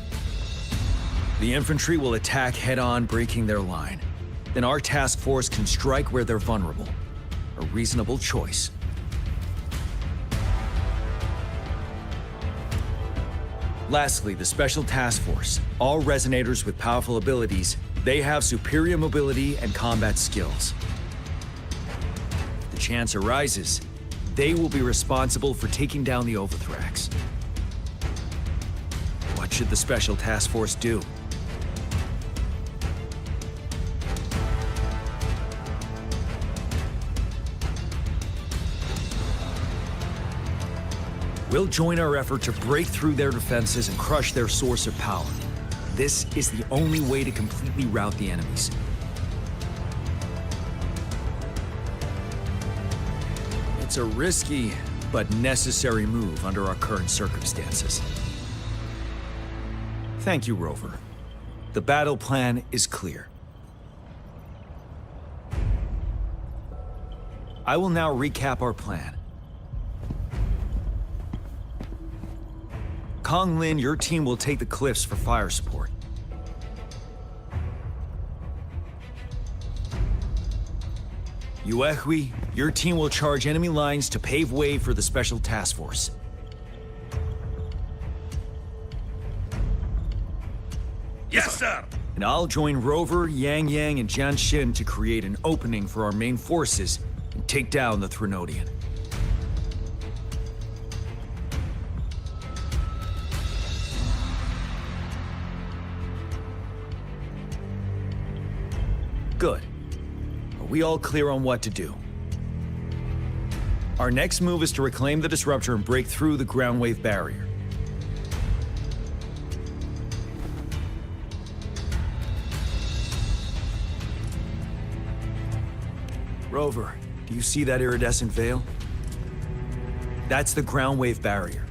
the infantry will attack head-on, breaking their line. Then our task force can strike where they're vulnerable. A reasonable choice. Lastly, the Special Task Force. All resonators with powerful abilities, they have superior mobility and combat skills. If the chance arises, they will be responsible for taking down the Overthrax. What should the Special Task Force do? We'll join our effort to break through their defenses and crush their source of power. This is the only way to completely rout the enemies. It's a risky but necessary move under our current circumstances. Thank you, Rover. The battle plan is clear. I will now recap our plan. Kong Lin, your team will take the cliffs for fire support. Yuehui, your team will charge enemy lines to pave way for the Special Task Force. Yes, sir! And I'll join Rover, Yang Yang, and Jian Xin to create an opening for our main forces and take down the Threnodian. Good. Are we all clear on what to do? Our next move is to reclaim the disruptor and break through the ground wave barrier. Rover, do you see that iridescent veil? That's the ground wave barrier.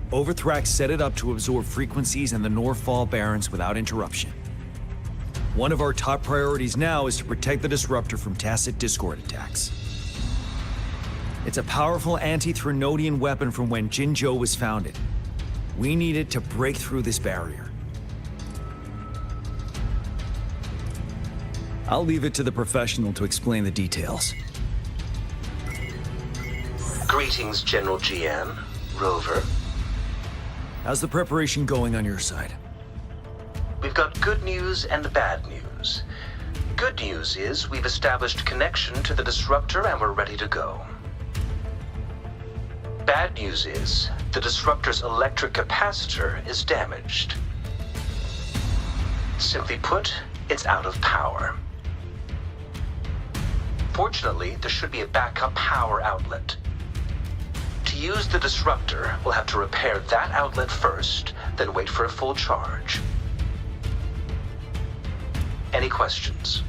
Overthrax set it up to absorb frequencies in the Norfall Barrens without interruption. One of our top priorities now is to protect the disruptor from tacit Discord attacks. It's a powerful anti-Threnodian weapon from when Jinzhou was founded. We need it to break through this barrier. I'll leave it to the professional to explain the details. Greetings, General GM. Rover. How's the preparation going on your side? We've got good news and bad news. Good news is we've established connection to the disruptor and we're ready to go. Bad news is the disruptor's electric capacitor is damaged. Simply put, it's out of power. Fortunately, there should be a backup power outlet. To use the disruptor, we'll have to repair that outlet first, then wait for a full charge. Any questions?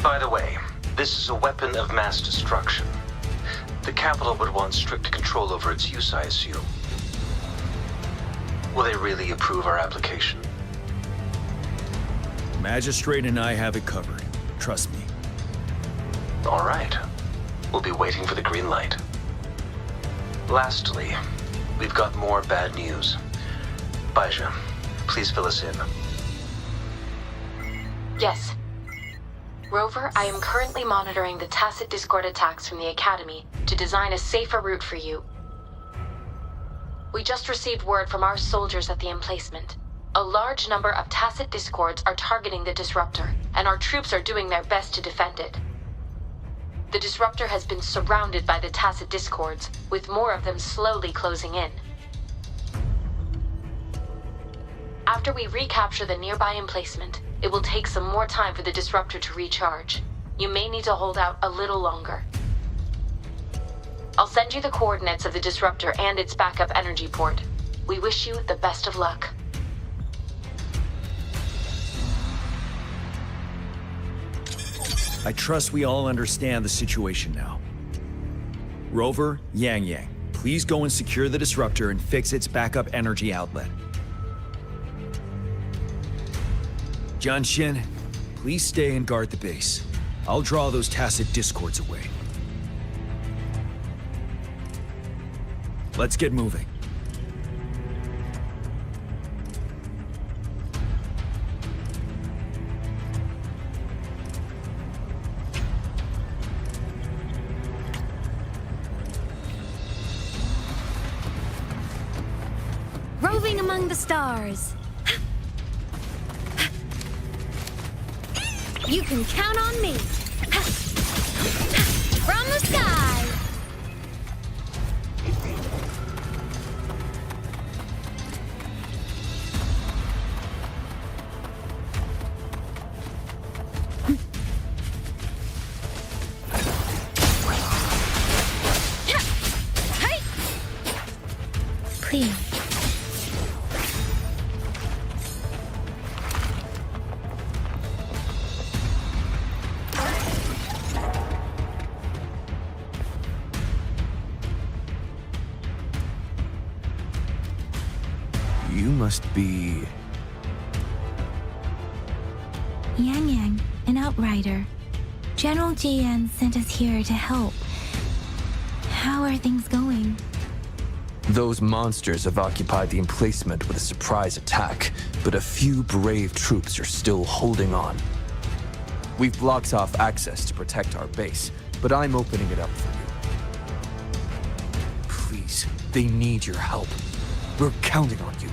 By the way, this is a weapon of mass destruction. The capital would want strict control over its use, I assume. Will they really approve our application? Magistrate and I have it covered. Trust me. All right. We'll be waiting for the green light. Lastly, we've got more bad news. Baija, please fill us in. Yes. Rover, I am currently monitoring the Tacit Discord attacks from the Academy to design a safer route for you. We just received word from our soldiers at the emplacement. A large number of Tacit Discords are targeting the Disruptor, and our troops are doing their best to defend it. The Disruptor has been surrounded by the Tacit Discords, with more of them slowly closing in. After we recapture the nearby emplacement, it will take some more time for the Disruptor to recharge. You may need to hold out a little longer. I'll send you the coordinates of the Disruptor and its backup energy port. We wish you the best of luck. I trust we all understand the situation now. Rover, Yang, please go and secure the Disruptor and fix its backup energy outlet. Jianxin, please stay and guard the base. I'll draw those Tacit Discords away. Let's get moving. Roving among the stars. You can count on me. From the sky. Please. You must be... Yang, an outrider. General GN sent us here to help. How are things going? Those monsters have occupied the emplacement with a surprise attack, but a few brave troops are still holding on. We've blocked off access to protect our base, but I'm opening it up for you. Please, they need your help. We're counting on you.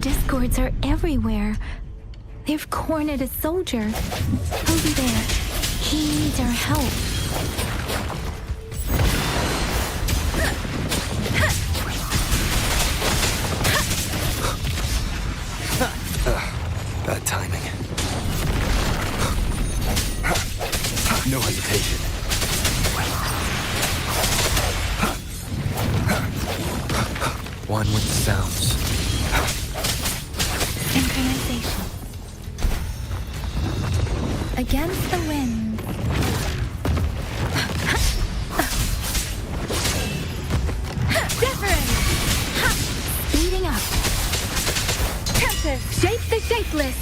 Discords are everywhere. They've cornered a soldier. Over there. He needs our help. One with the sounds. Synchronization. Against the wind. Different! Speeding up. Tempest! Shape the shapeless!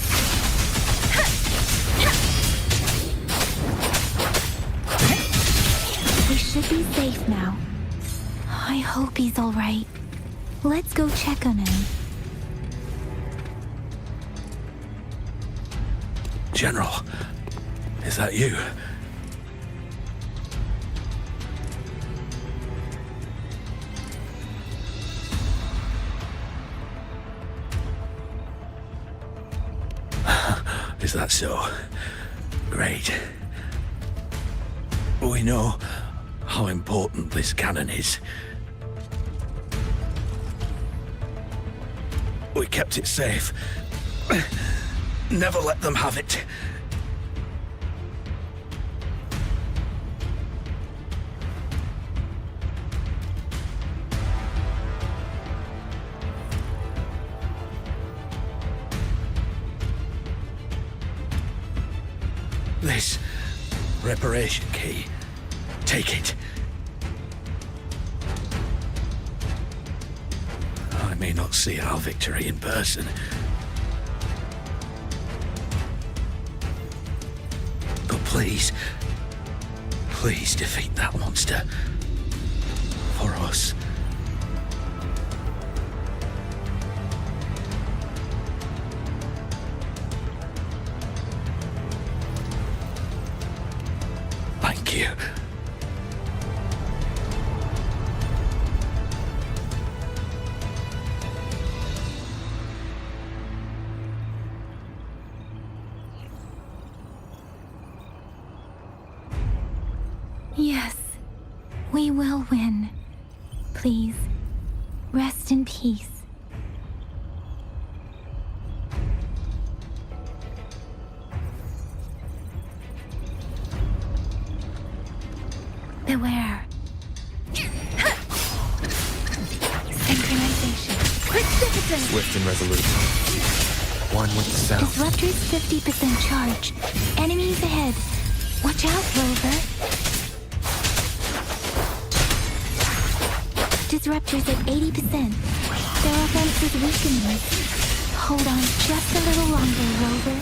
We should be safe now. I hope he's all right. Let's go check on him. General, is that you? Is that so? Great. We know how important this cannon is. We kept it safe. Never let them have it. This reparation key. Take it. I may not see our victory in person. But please, please defeat that monster. For us. Thank you. Yes, we will win. Please, rest in peace. Beware. Synchronization. Precipitant! Swift and resolute. One with the sound. Disruptor's 50% charge. Enemies ahead. Watch out, Rover. Disruptor's at 80%. Their offense is weakening. Hold on just a little longer, Rover.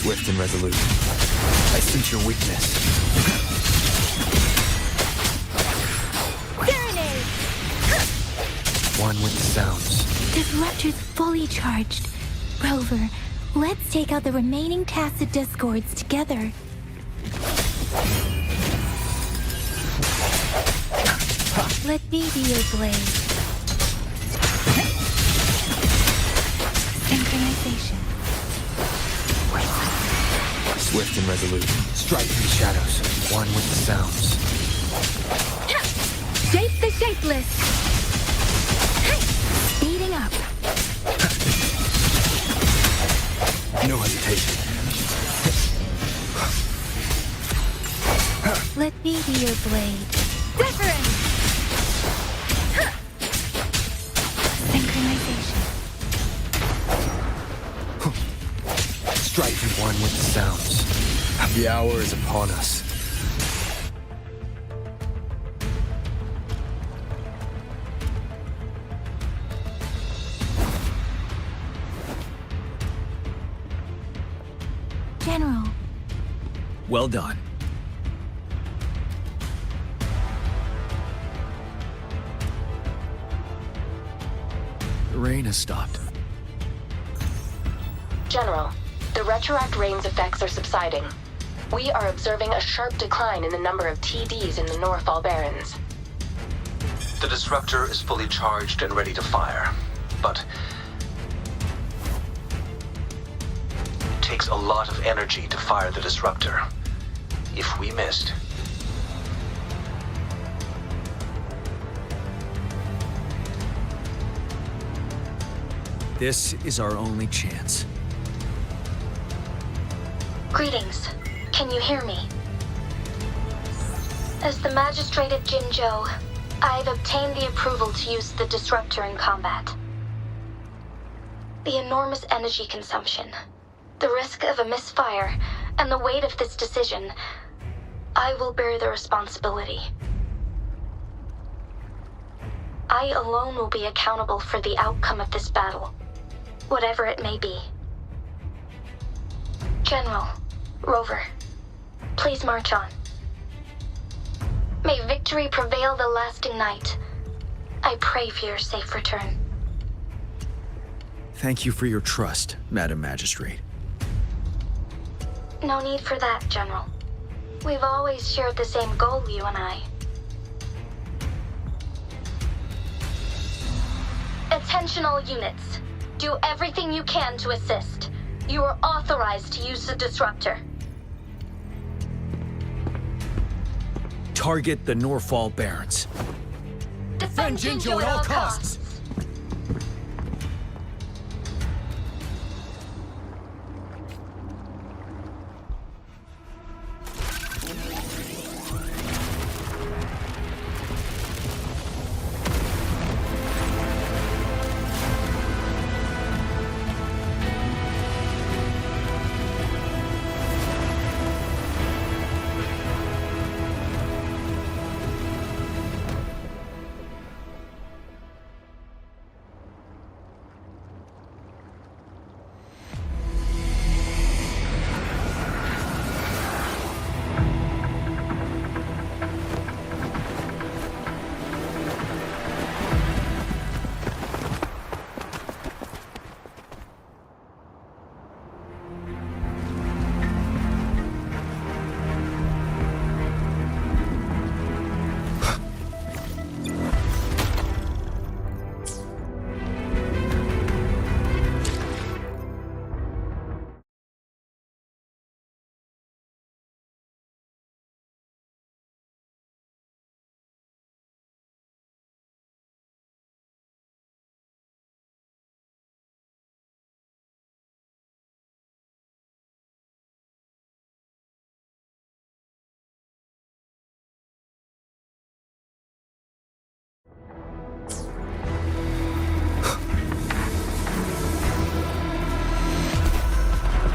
Swift and resolute. I sense your weakness. Serenade! One with the sounds. Disruptor's fully charged. Rover, let's take out the remaining tacit discords together. Let me be your blade. Synchronization. Swift and resolute. Strike through the shadows. One with the sounds. Shape the shapeless! Speeding up. No hesitation. Let me be your blade. Different! Synchronization. Striking one with the sounds. The hour is upon us. General. Well done. The rain has stopped. General, the retroact rain's effects are subsiding. We are observing a sharp decline in the number of TDs in the Northall Barrens. The disruptor is fully charged and ready to fire, but it takes a lot of energy to fire the disruptor. If we missed, This is our only chance. Greetings. Can you hear me? As the magistrate of Jinzhou, I've obtained the approval to use the disruptor in combat. The enormous energy consumption, the risk of a misfire, and the weight of this decision, I will bear the responsibility. I alone will be accountable for the outcome of this battle, whatever it may be. General, Rover, please march on. May victory prevail the lasting night. I pray for your safe return. Thank you for your trust, Madam Magistrate. No need for that, General. We've always shared the same goal, you and I. Attention all units. Do everything you can to assist. You are authorized to use the disruptor. Target the Norfall Barrens. Defend Jinjo at all costs.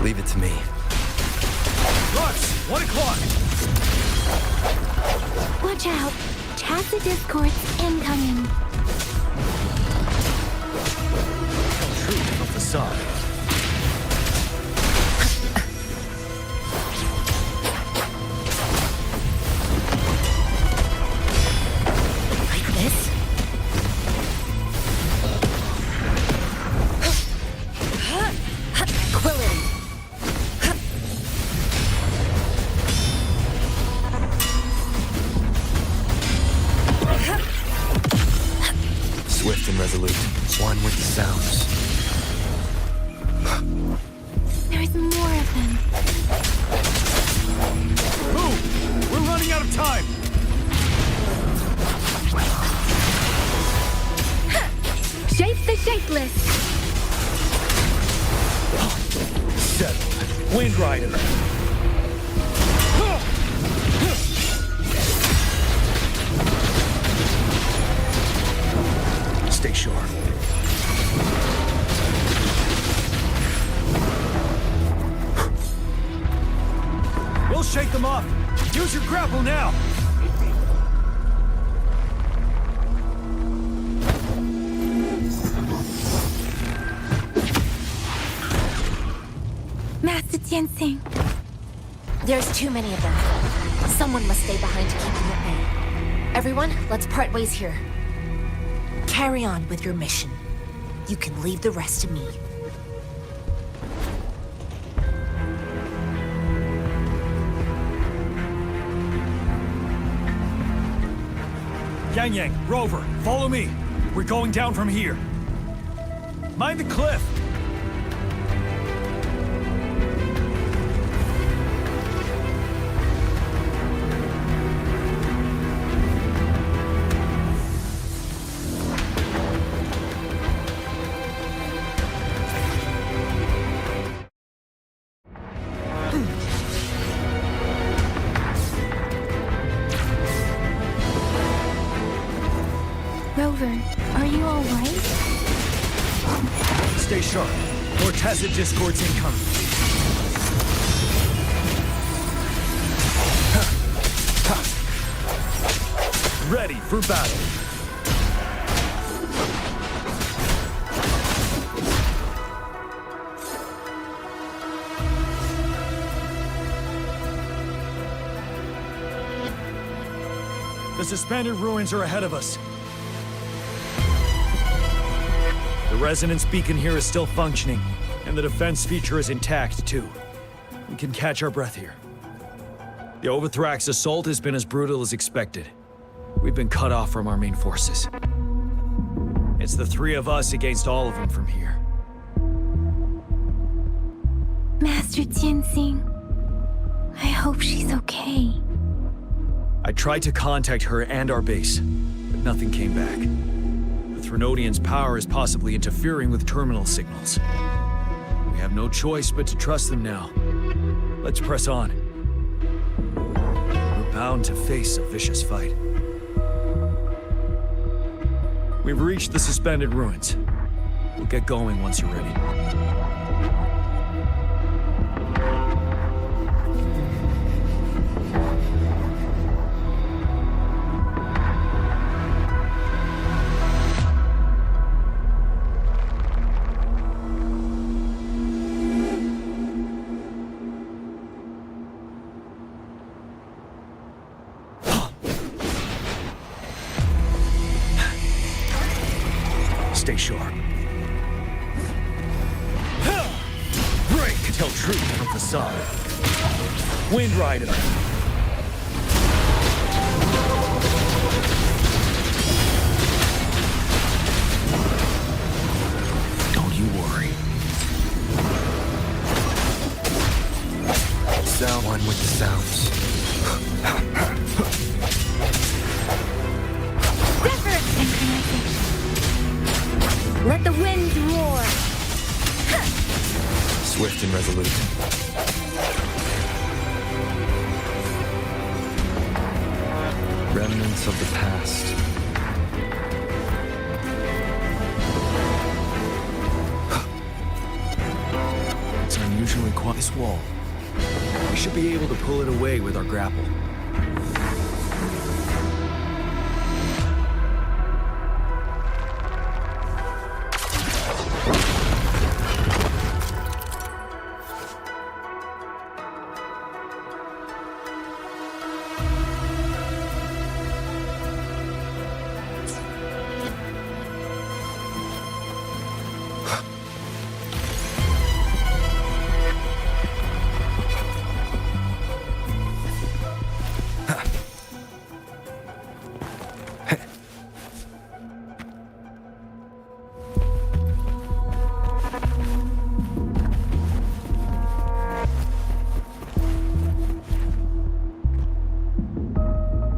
Leave it to me. Lux, 1 o'clock! Watch out! Tacit discords incoming. Truth of the sun. Like this? Quillen! Swift and resolute. One with the sounds. There's more of them. Move! We're running out of time! Shape the shapeless. Settled. Wind Rider. Stay sharp. We'll shake them off. Use your grapple now. Master Tianxing. There's too many of them. Someone must stay behind to keep them at bay. Everyone, let's part ways here. Carry on with your mission. You can leave the rest to me. Yang Yang, Rover, follow me. We're going down from here. Mind the cliff. Rover, are you alright? Stay sharp. More tacit discords incoming. Ready for battle. The suspended ruins are ahead of us. The resonance beacon here is still functioning, and the defense feature is intact, too. We can catch our breath here. The Overthrax assault has been as brutal as expected. We've been cut off from our main forces. It's the three of us against all of them from here. Master Tianxing, I hope she's okay. I tried to contact her and our base, but nothing came back. The Threnodian's power is possibly interfering with terminal signals. We have no choice but to trust them now. Let's press on. We're bound to face a vicious fight. We've reached the suspended ruins. We'll get going once you're ready. Stay sharp. Break! Tell truth from facade. Wind Rider. Don't you worry. Sound one with the sounds. Let the winds roar! Swift and resolute. Remnants of the past. It's unusually quiet. This wall. We should be able to pull it away with our grapple.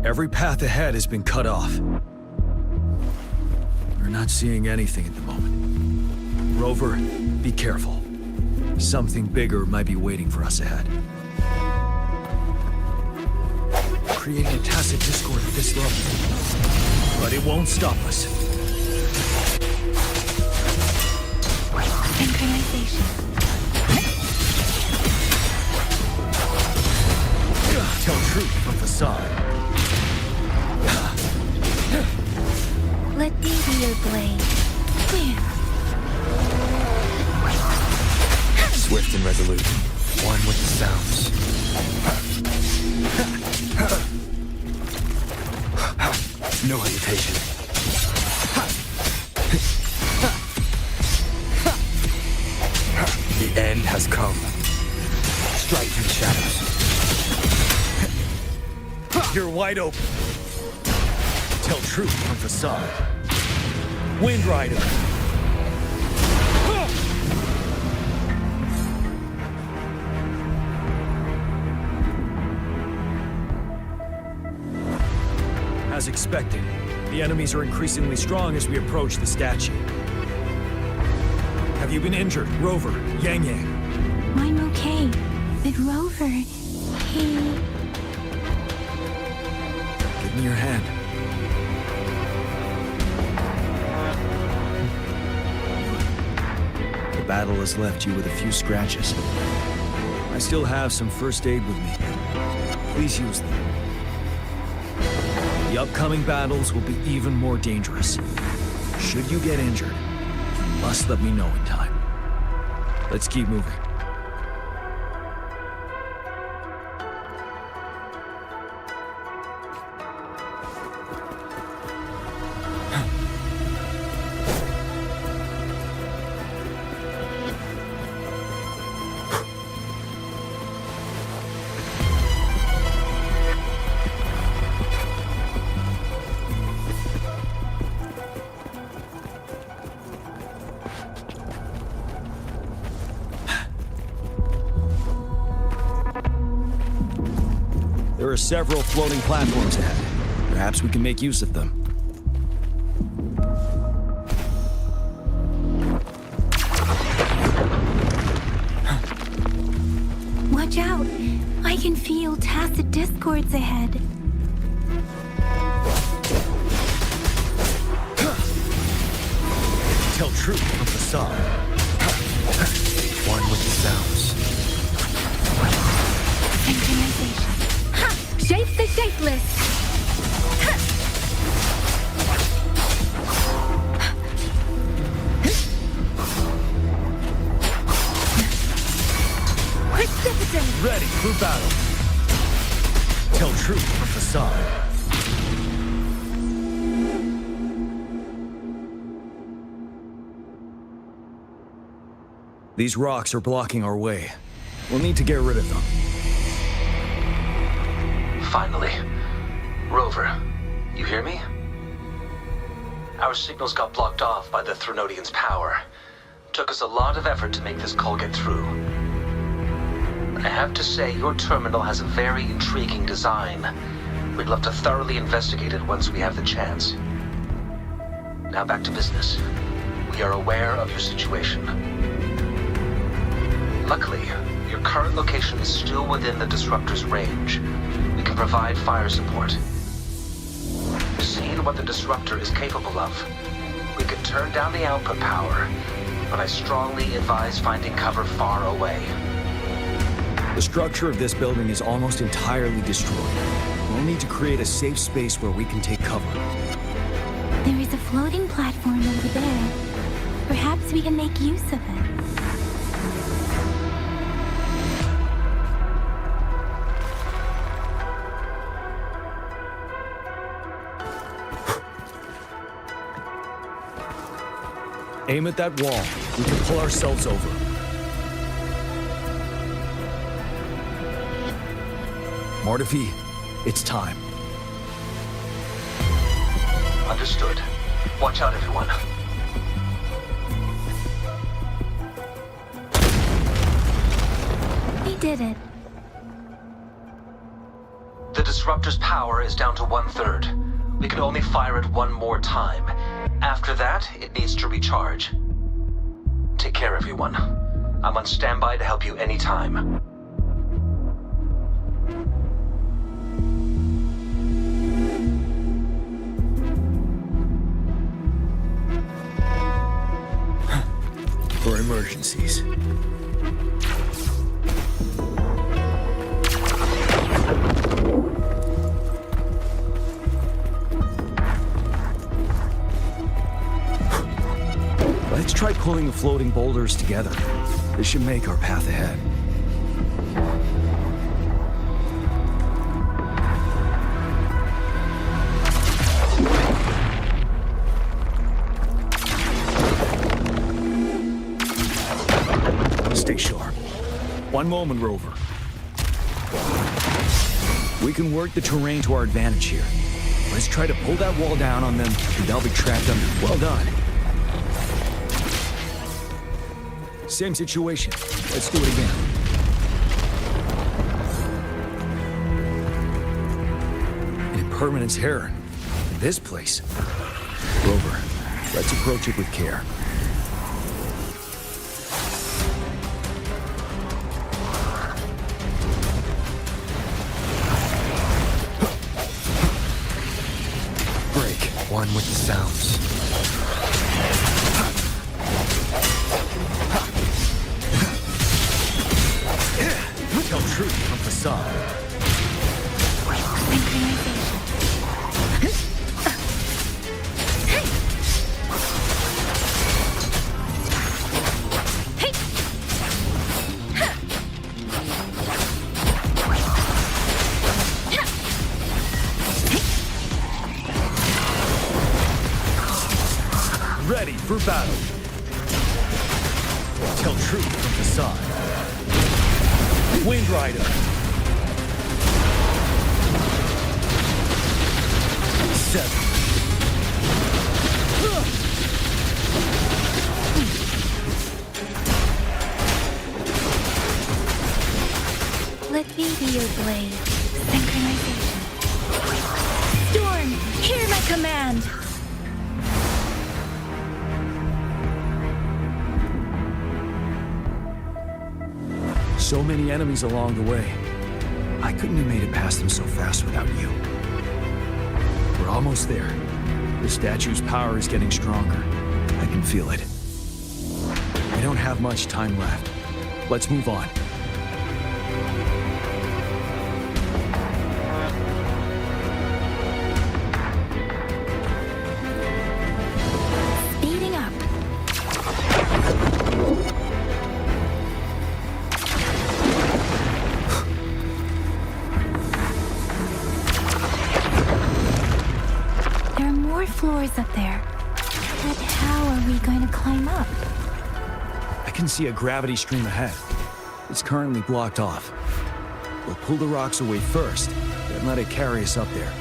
Every path ahead has been cut off. We're not seeing anything at the moment. Rover, be careful. Something bigger might be waiting for us ahead. Creating a tacit discord at this level. But it won't stop us. Synchronization. Tell truth from facade. Let me be your blade. Swift and resolute. One with the sounds. No hesitation. The end has come. Strike through the shadows. You're wide open. Tell truth from facade. Wind Rider. As expected, the enemies are increasingly strong as we approach the statue. Have you been injured, Rover, Yang Yang? I'm okay. But Rover, he... Give me your hand. battle has left you with a few scratches. I still have some first aid with me. Please use them. The upcoming battles will be even more dangerous. Should you get injured, you must let me know in time. Let's keep moving. There are several floating platforms ahead. Perhaps we can make use of them. Watch out! I can feel tacit discords ahead. Tell truth from facade. One with the sounds. Synchronization. Shape the shapeless! Precipitant! Ready for battle. Tell truth from facade. These rocks are blocking our way. We'll need to get rid of them. Finally. Rover, you hear me? Our signals got blocked off by the Threnodian's power. Took us a lot of effort to make this call get through. I have to say, your terminal has a very intriguing design. We'd love to thoroughly investigate it once we have the chance. Now back to business. We are aware of your situation. Luckily, your current location is still within the Disruptor's range. We can provide fire support. Seeing what the Disruptor is capable of, we can turn down the output power, but I strongly advise finding cover far away. The structure of this building is almost entirely destroyed. We'll need to create a safe space where we can take cover. There is a floating platform over there. Perhaps we can make use of it. Aim at that wall. We can pull ourselves over. Mortifi, it's time. Understood. Watch out, everyone. We did it. The Disruptor's power is down to 1/3. We can only fire it one more time. After that, it needs to recharge. Take care, everyone. I'm on standby to help you anytime. For emergencies. Let's try pulling the floating boulders together. This should make our path ahead. Stay sharp. One moment, Rover. We can work the terrain to our advantage here. Let's try to pull that wall down on them, and they'll be trapped under. Well done. Same situation. Let's do it again. An impermanence heron. In this place. Rover, let's approach it with care. Break. One with the sounds. facade. Ready for battle. Tell truth from facade. Wind Rider. Seven. Let me be your blade. Synchronization. Storm, hear my command! So many enemies along the way. I couldn't have made it past them so fast without you. We're almost there. The statue's power is getting stronger. I can feel it. We don't have much time left. Let's move on. Speeding up. There are more floors up there. But how are we going to climb up? I can see a gravity stream ahead. It's currently blocked off. We'll pull the rocks away first, then let it carry us up there.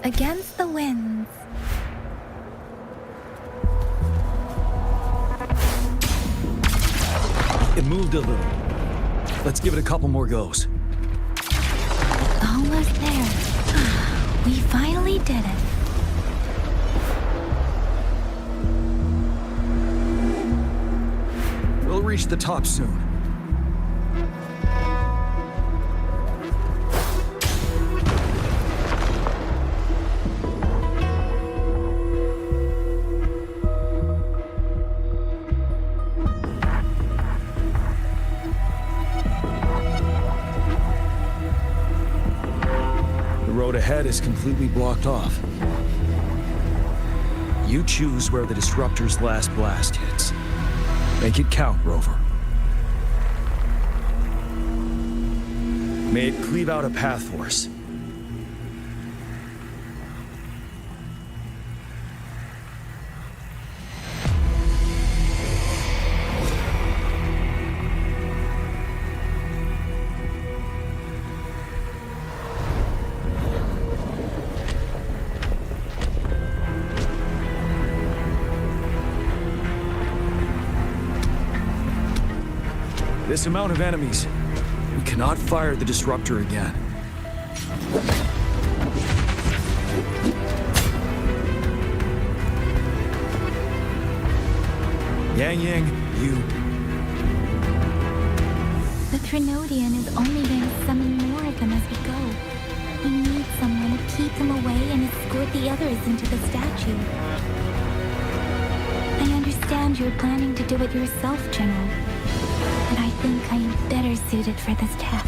Against the winds. It moved a little. Let's give it a couple more goes. Almost there. We finally did it. We'll reach the top soon. The road ahead is completely blocked off. You choose where the disruptor's last blast hits. Make it count, Rover. May it cleave out a path for us. This amount of enemies, we cannot fire the disruptor again. Yang, you. The Trinodian is only going to summon more of them as we go. We need someone to keep them away and escort the others into the statue. I understand you're planning to do it yourself, General. But I think I am better suited for this task.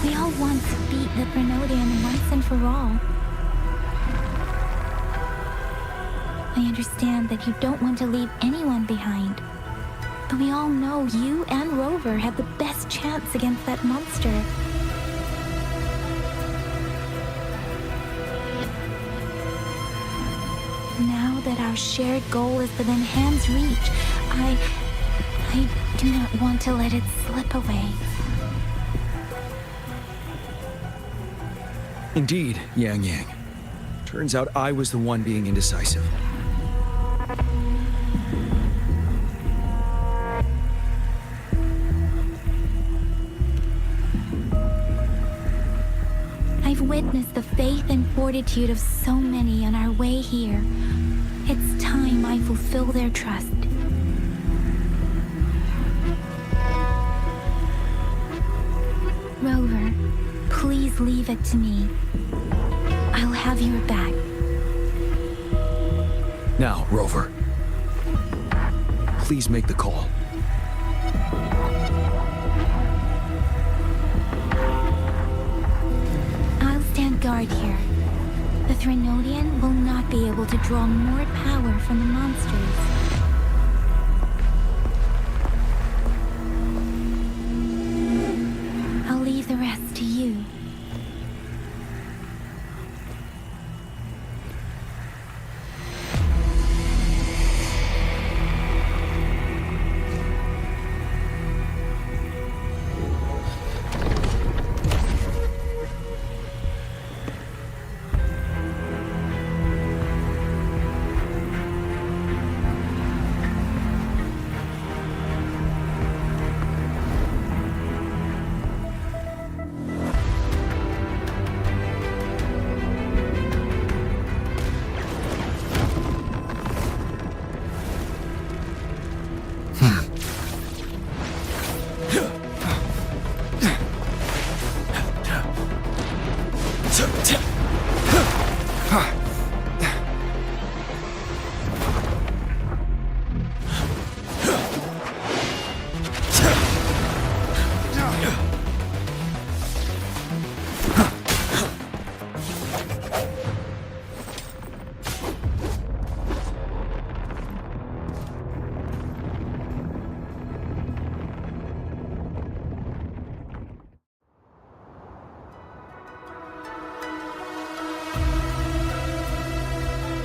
We all want to beat the Trinodian once and for all. I understand that you don't want to leave anyone behind. But we all know you and Rover have the best chance against that monster. Now that our shared goal is within hand's reach, I do not want to let it slip away. Indeed, Yang. Turns out I was the one being indecisive. I've witnessed the faith and fortitude of so many on our way here. It's time I fulfill their trust. Rover, please leave it to me. I'll have your back. Now, Rover. Please make the call. I'll stand guard here. The Threnodian will not be able to draw more power from the monsters. I'll leave the rest to you.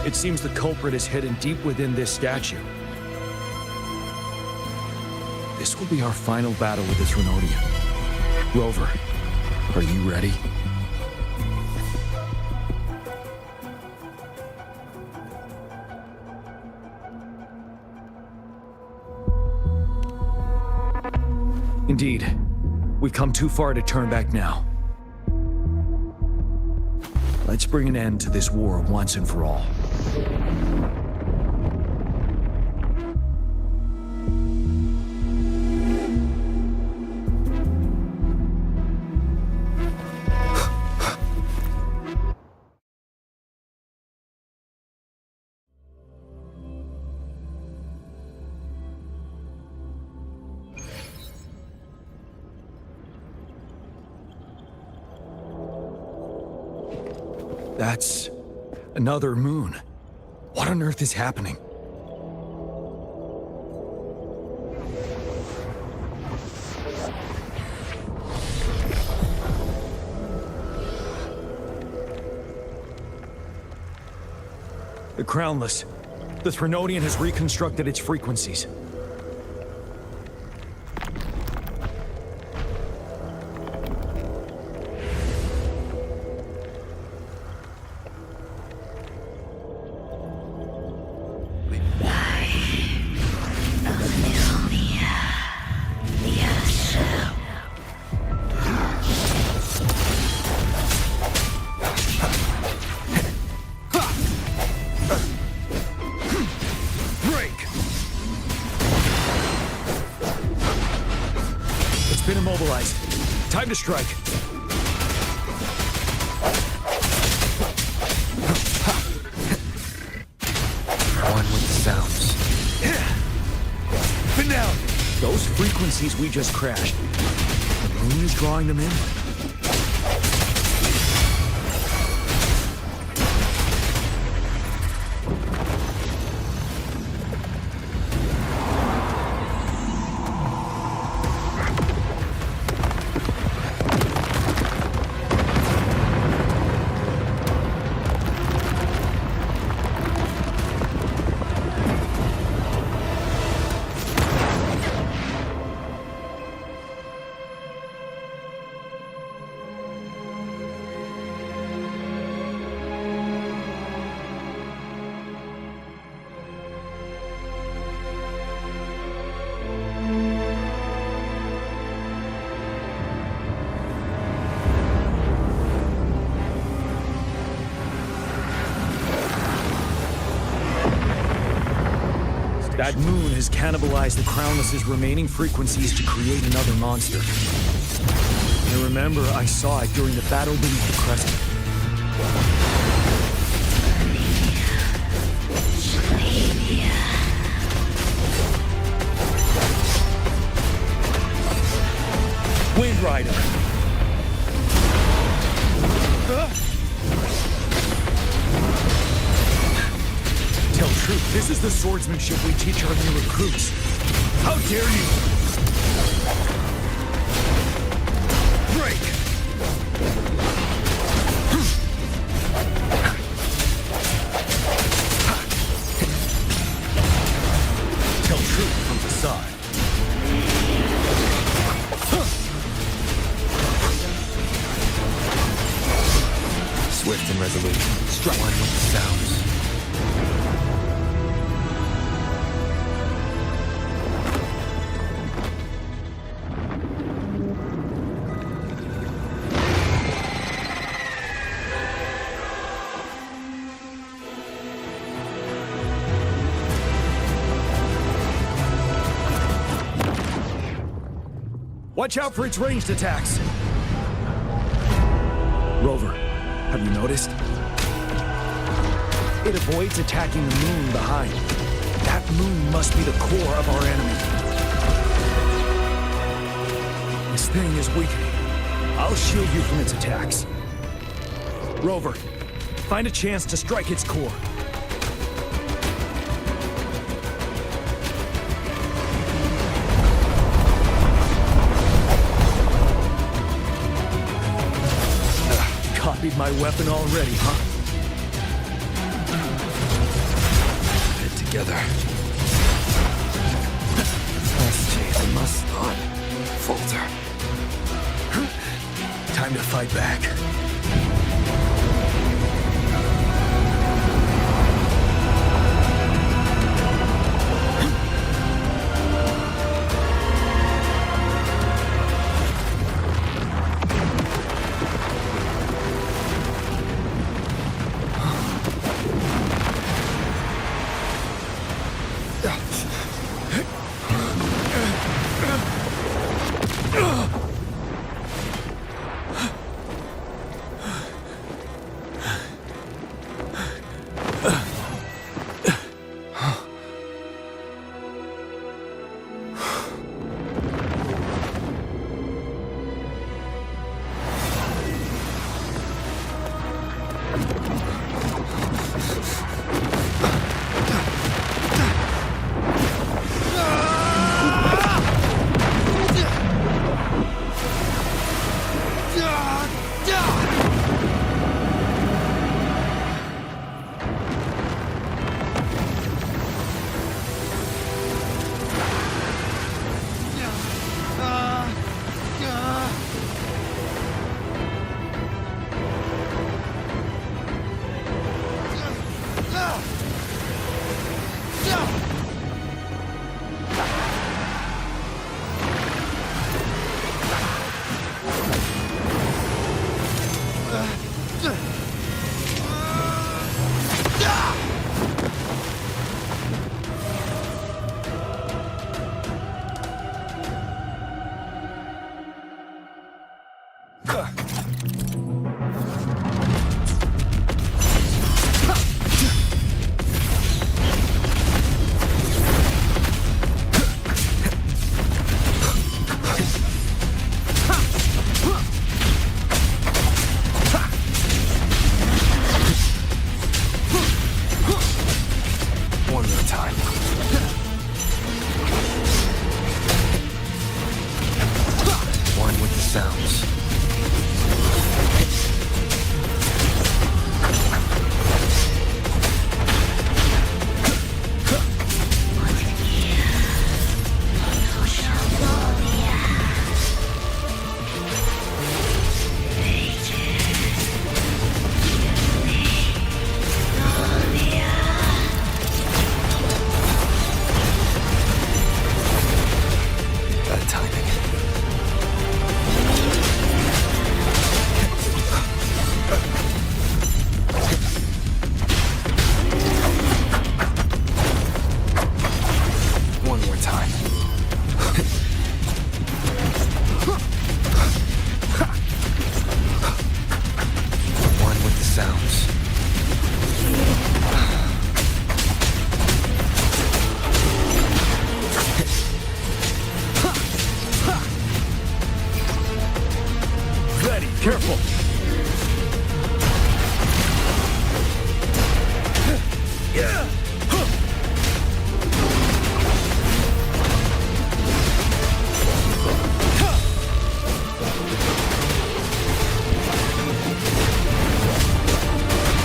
It seems the culprit is hidden deep within this statue. This will be our final battle with this Threnodian. Rover, are you ready? Indeed. We've come too far to turn back now. Let's bring an end to this war once and for all. That's another moon. What on earth is happening? The Crownless. The Threnodian has reconstructed its frequencies. Been immobilized. Time to strike. One with the sounds. Finale! Those frequencies we just crashed. The moon is drawing them in. That moon has cannibalized the Crownless's remaining frequencies to create another monster. I remember I saw it during the battle beneath the crescent. Wind Rider! Tell truth, this is the swordsmanship we teach our new recruits. How dare you! Break! Tell truth from the side. Swift and resolute. Strike one with the sounds. Watch out for its ranged attacks! Rover, have you noticed? It avoids attacking the moon behind. That moon must be the core of our enemy. This thing is weakening. I'll shield you from its attacks. Rover, find a chance to strike its core. Copied my weapon already, huh? Put it together. I must not falter. Time to fight back. Careful! Yeah!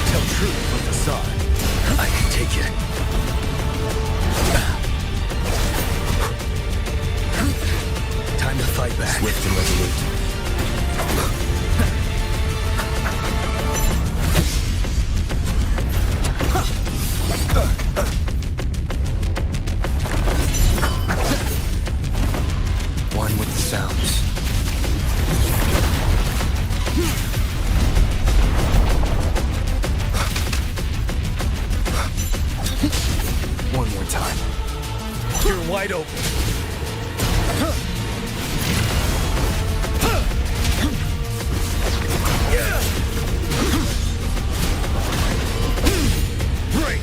Tell truth from the side. I can take it. Time to fight back. Swift and resolute. One with the sounds. One more time. You're wide open. Break!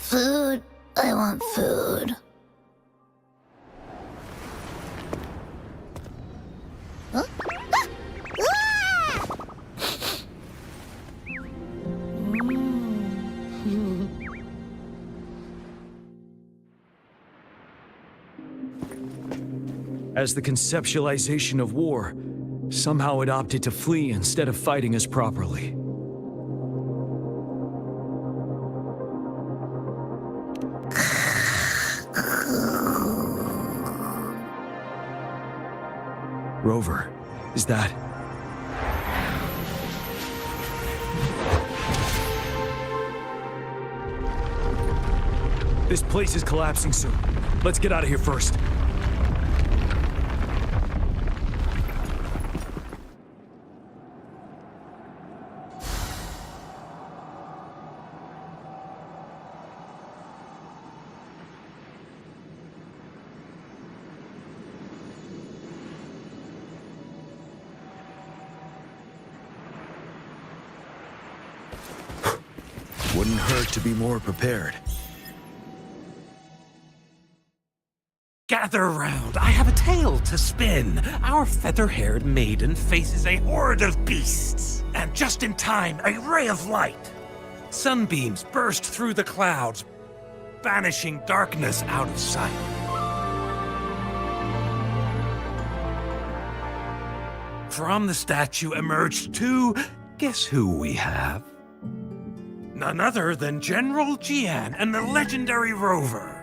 Food. I want food. Huh? As the conceptualization of war, somehow it opted to flee instead of fighting us properly. Rover, is that... This place is collapsing soon. Let's get out of here first. Wouldn't hurt to be more prepared. Gather round, I have a tale to spin. Our feather-haired maiden faces a horde of beasts. And just in time, a ray of light. Sunbeams burst through the clouds, banishing darkness out of sight. From the statue emerged two... Guess who we have? None other than General Jian and the legendary Rover.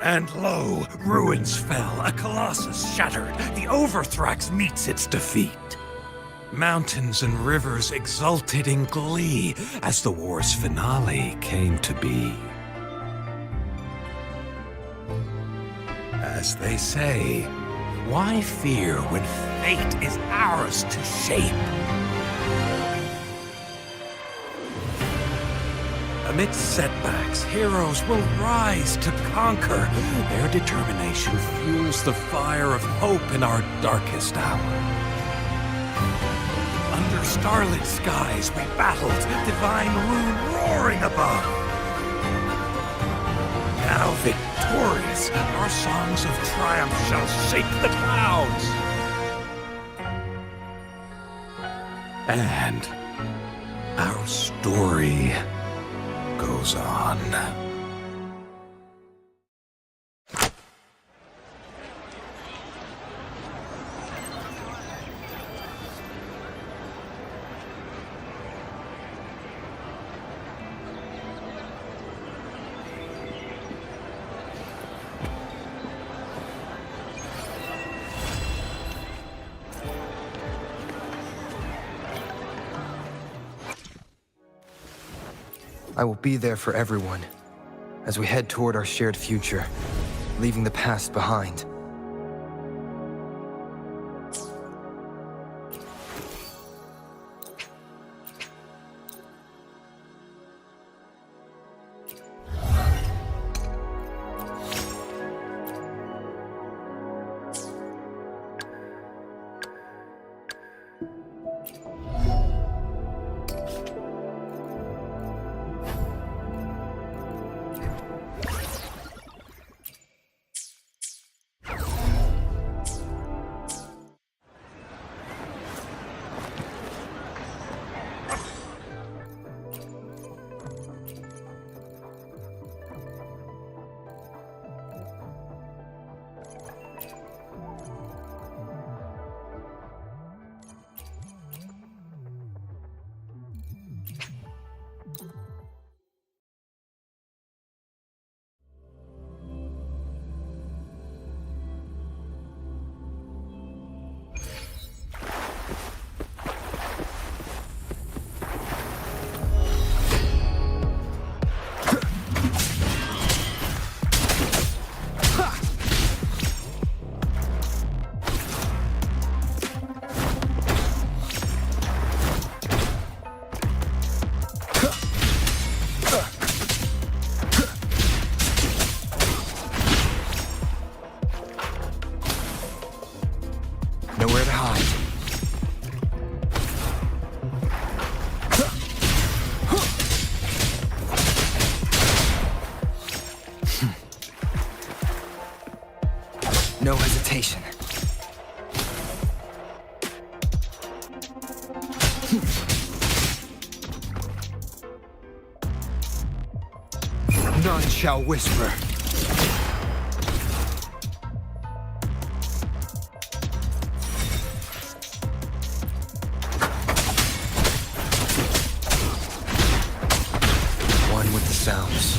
And lo, ruins fell, a colossus shattered, the Overthrax meets its defeat. Mountains and rivers exulted in glee as the war's finale came to be. As they say, why fear when fate is ours to shape? Amidst setbacks, heroes will rise to conquer. Their determination fuels the fire of hope in our darkest hour. Under starlit skies we battled, divine rune roaring above. Now victorious, our songs of triumph shall shake the clouds. And our story goes on. I will be there for everyone as we head toward our shared future, leaving the past behind. Nowhere to hide. No hesitation. None shall whisper. One with the sounds.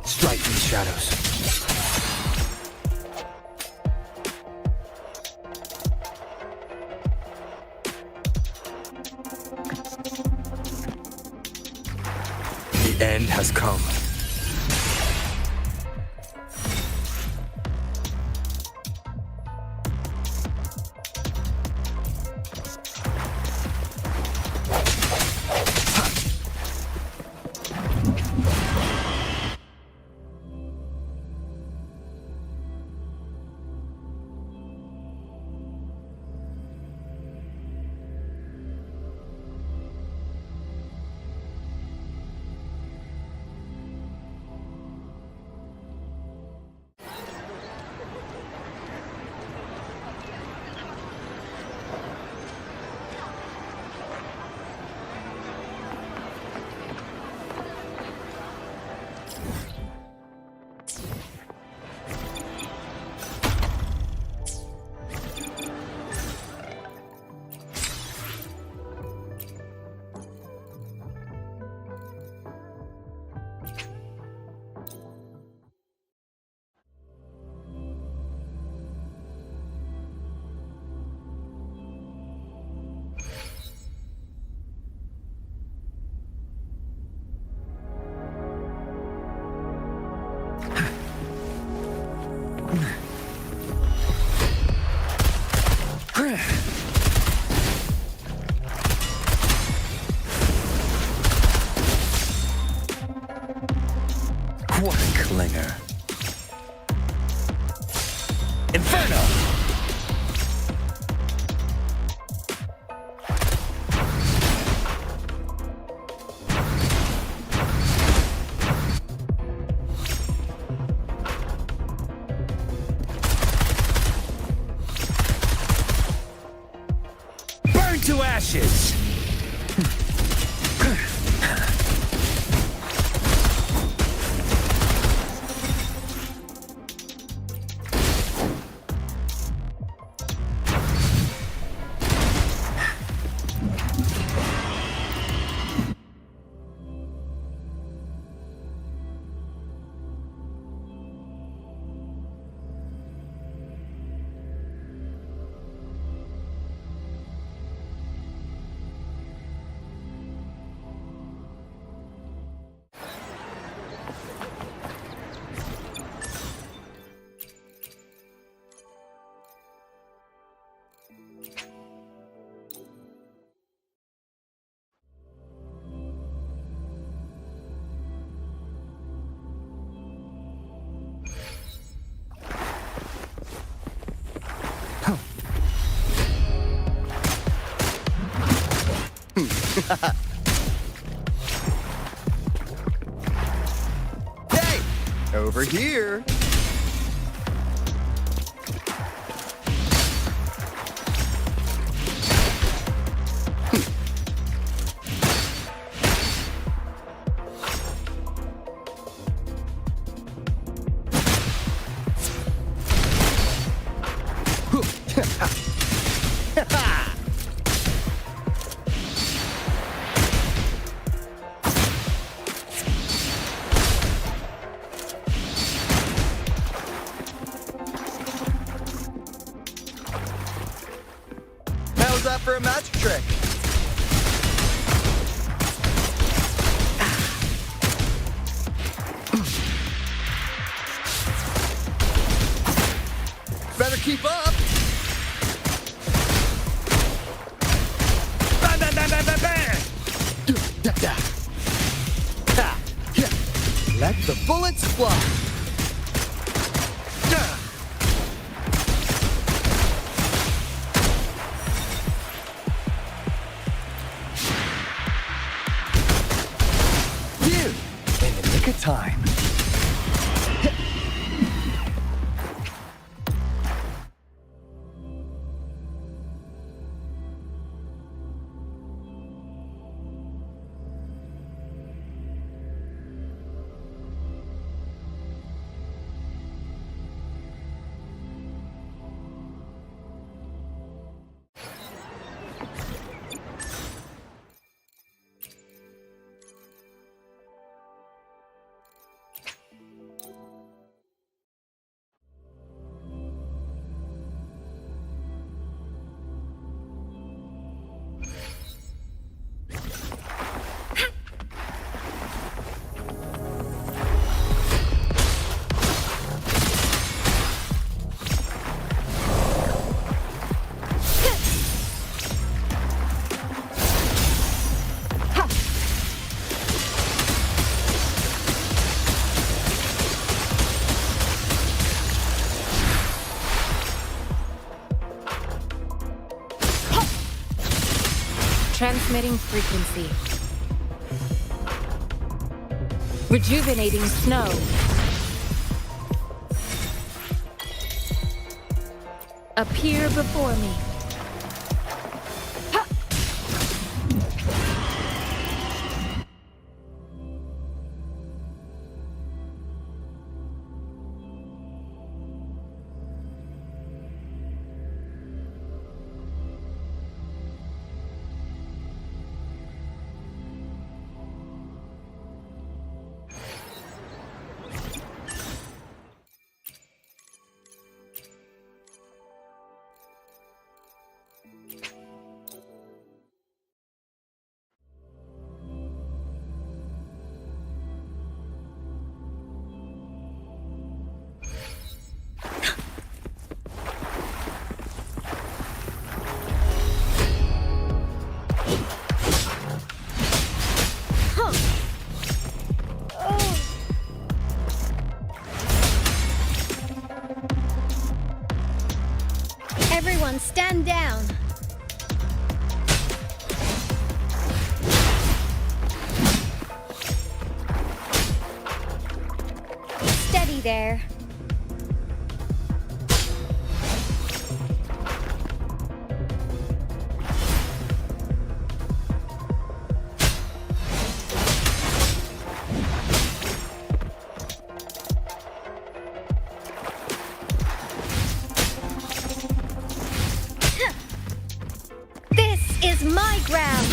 Strike from the shadows. The end has come. What a clinger. Inferno! Burn to ashes! Hey! Over here! How's that for a magic trick? Better keep up! Bam, bam, bam, bam, bam, bam! Let the bullets fly! You! In the nick of time. Transmitting frequency. Rejuvenating snow. Appear before me. Everyone, stand down. Steady there. My ground!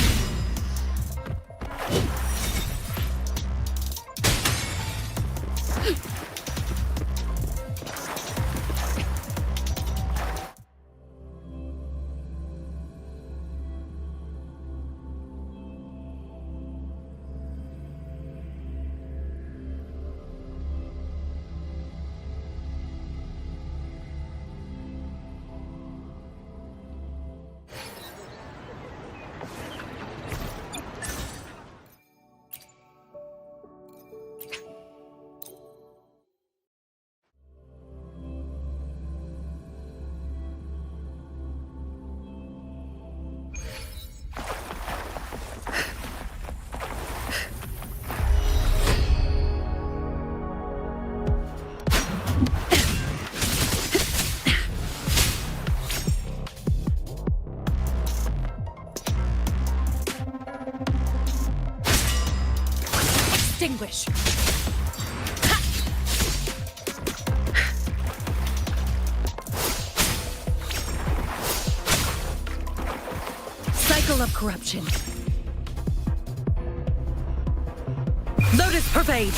Extinguish. Cycle of corruption. Lotus pervade.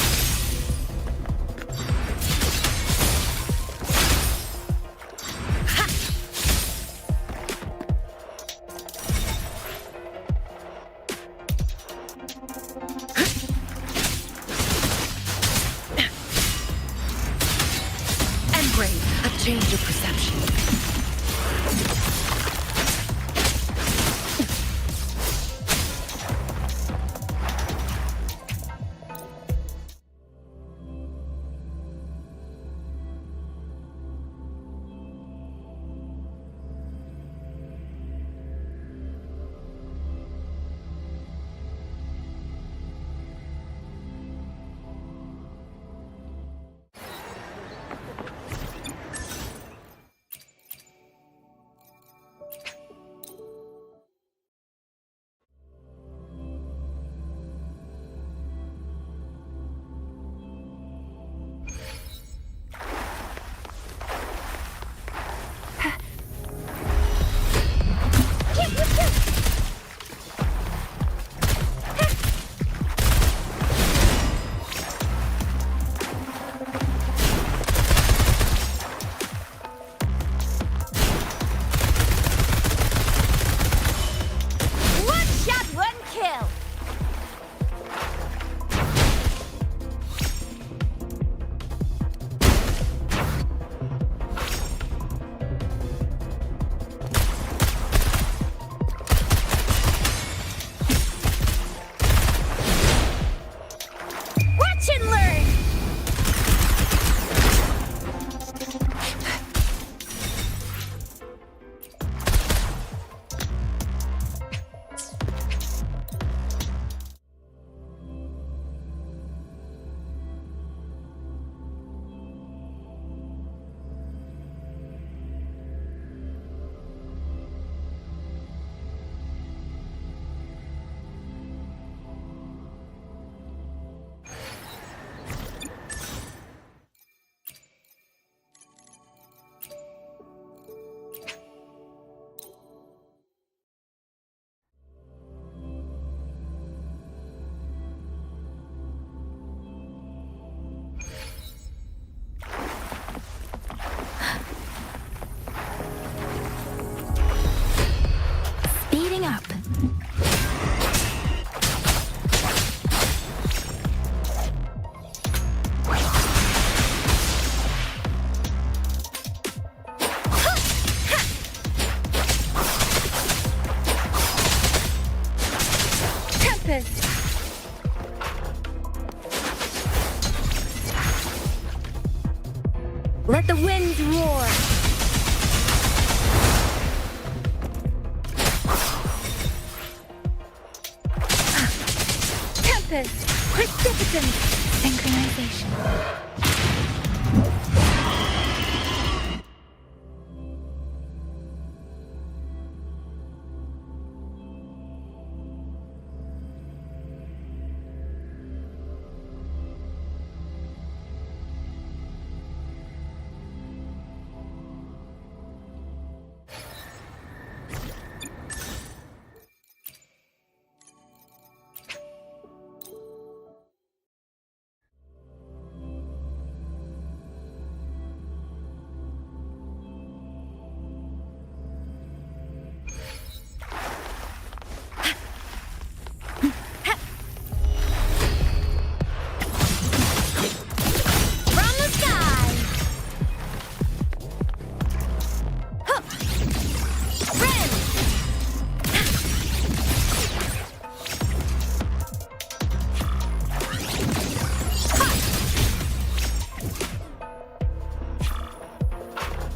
Change of perception. Let the winds roar. Tempest, precipitance, synchronization.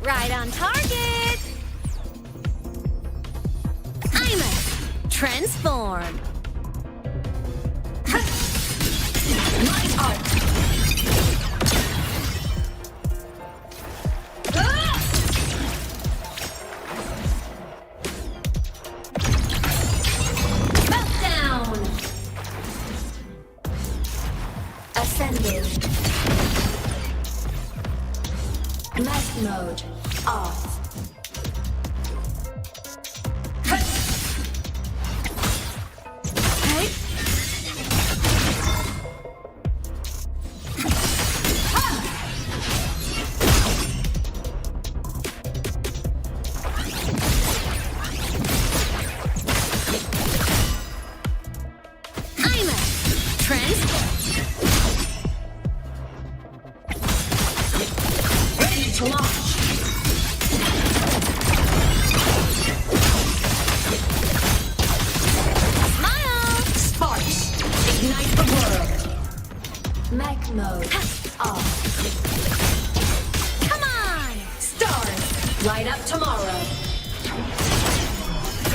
Right on target! I'm a transform! My art! Meltdown! Ascending. Mass mode off. I'm a ready to launch. Ignite the world. Mech mode off. Come on! Stars, light up tomorrow.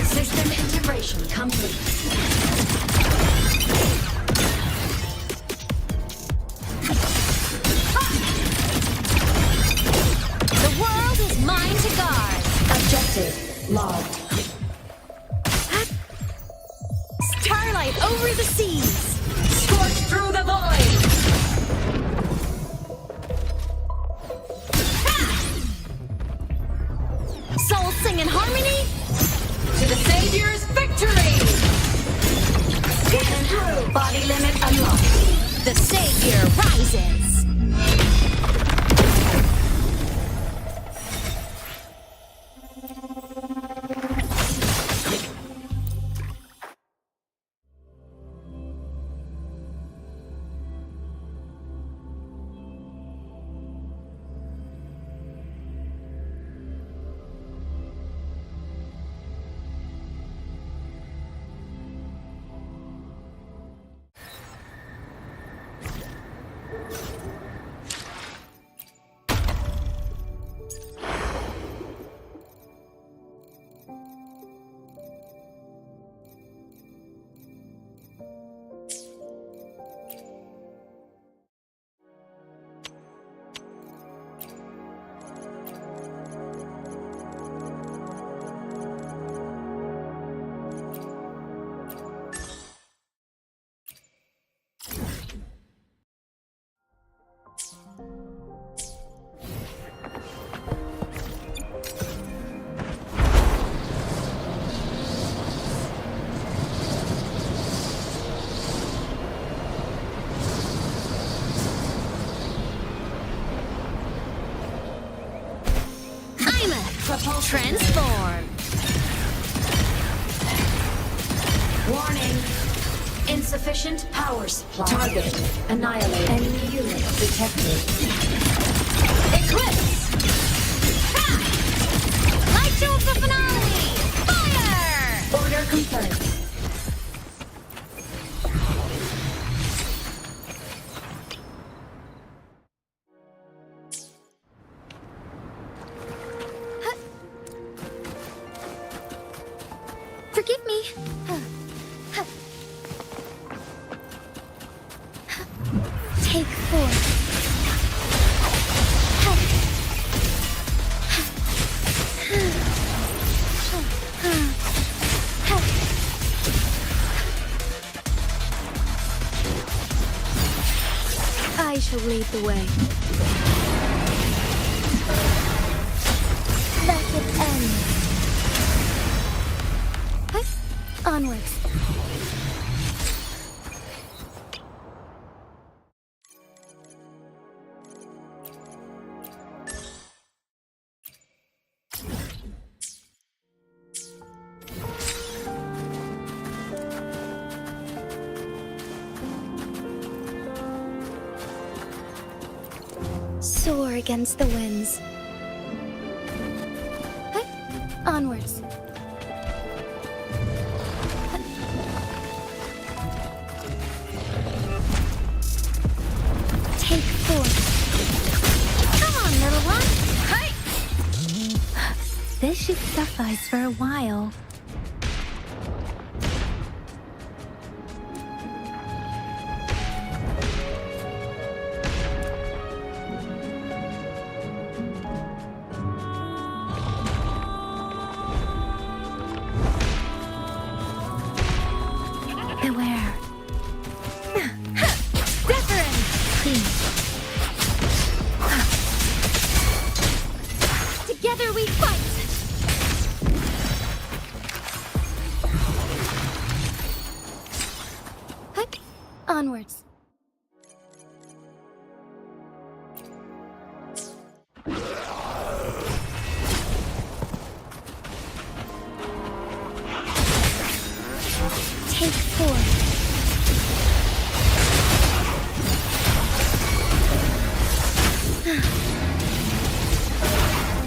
System integration complete. The world is mine to guard. Objective logged. Starlight over the seas. Scorch through the void! Souls sing in harmony? To the Savior's victory! Getting through! Body limit unlocked. The Savior rises! Transform. Warning. Insufficient power supply. Target annihilated. Enemy unit detected. Eclipse! Ha! Light show of the finale! Fire! Order confirmed. ready? Take 4. I shall lead the way. Let it end. Onwards. Soar against the winds. Onwards. Take 4. Come on, little one. Hey! This should suffice for a while. Beware. Together we fight! Onwards. Take 4.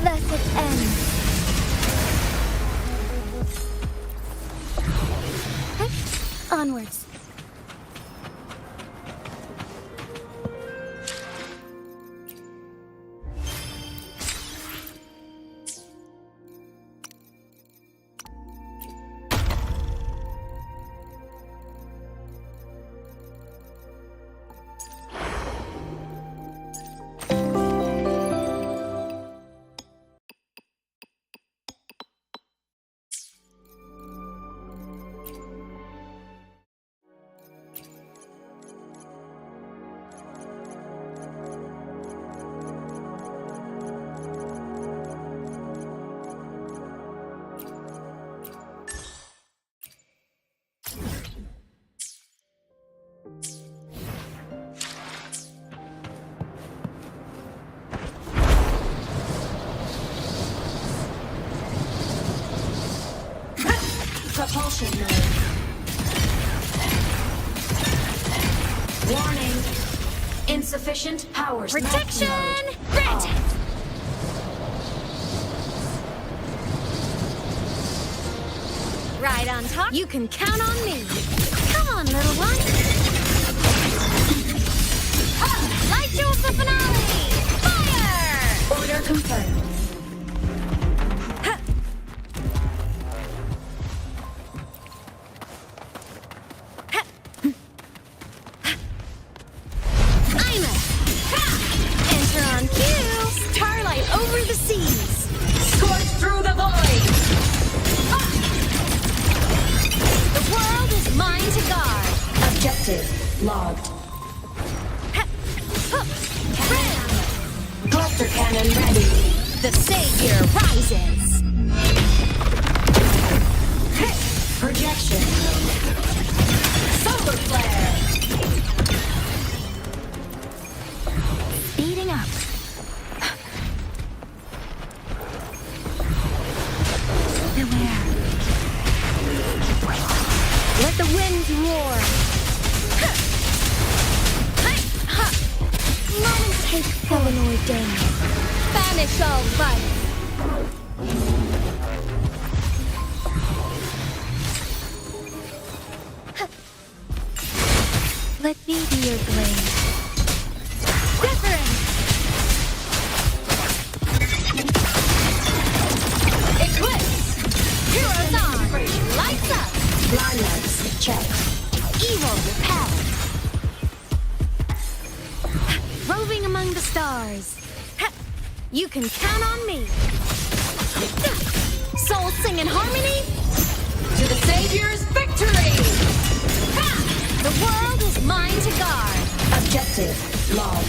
Let it end. Onwards. Propulsion mode. Warning. Insufficient power. Protection granted. Right on top. You can count on me. Come on, little one. Light show of the finale. Fire! Order confirmed. Logged. Cluster cannon ready. The savior rises. Projection. Solar flare. Speeding up. Beware. Let the winds roar. Take Illinois down. Banish all vice. Let me be your blade. Wuthering. Eclipse. Heroes on. Lights up. this. You can count on me. Soul sing in harmony. To the Savior's victory! The world is mine to guard. Objective logged.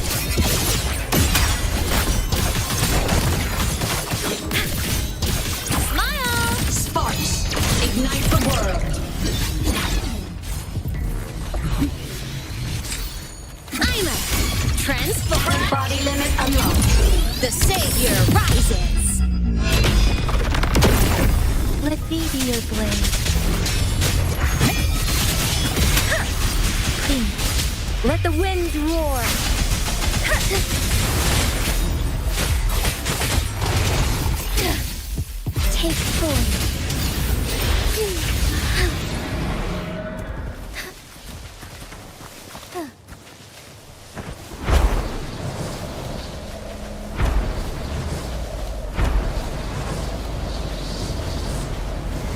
Smile! Sparks, ignite the world. I'm a transform. Body limit unlocked. The Savior rises. Let me be your blade. Let the wind roar. Take form.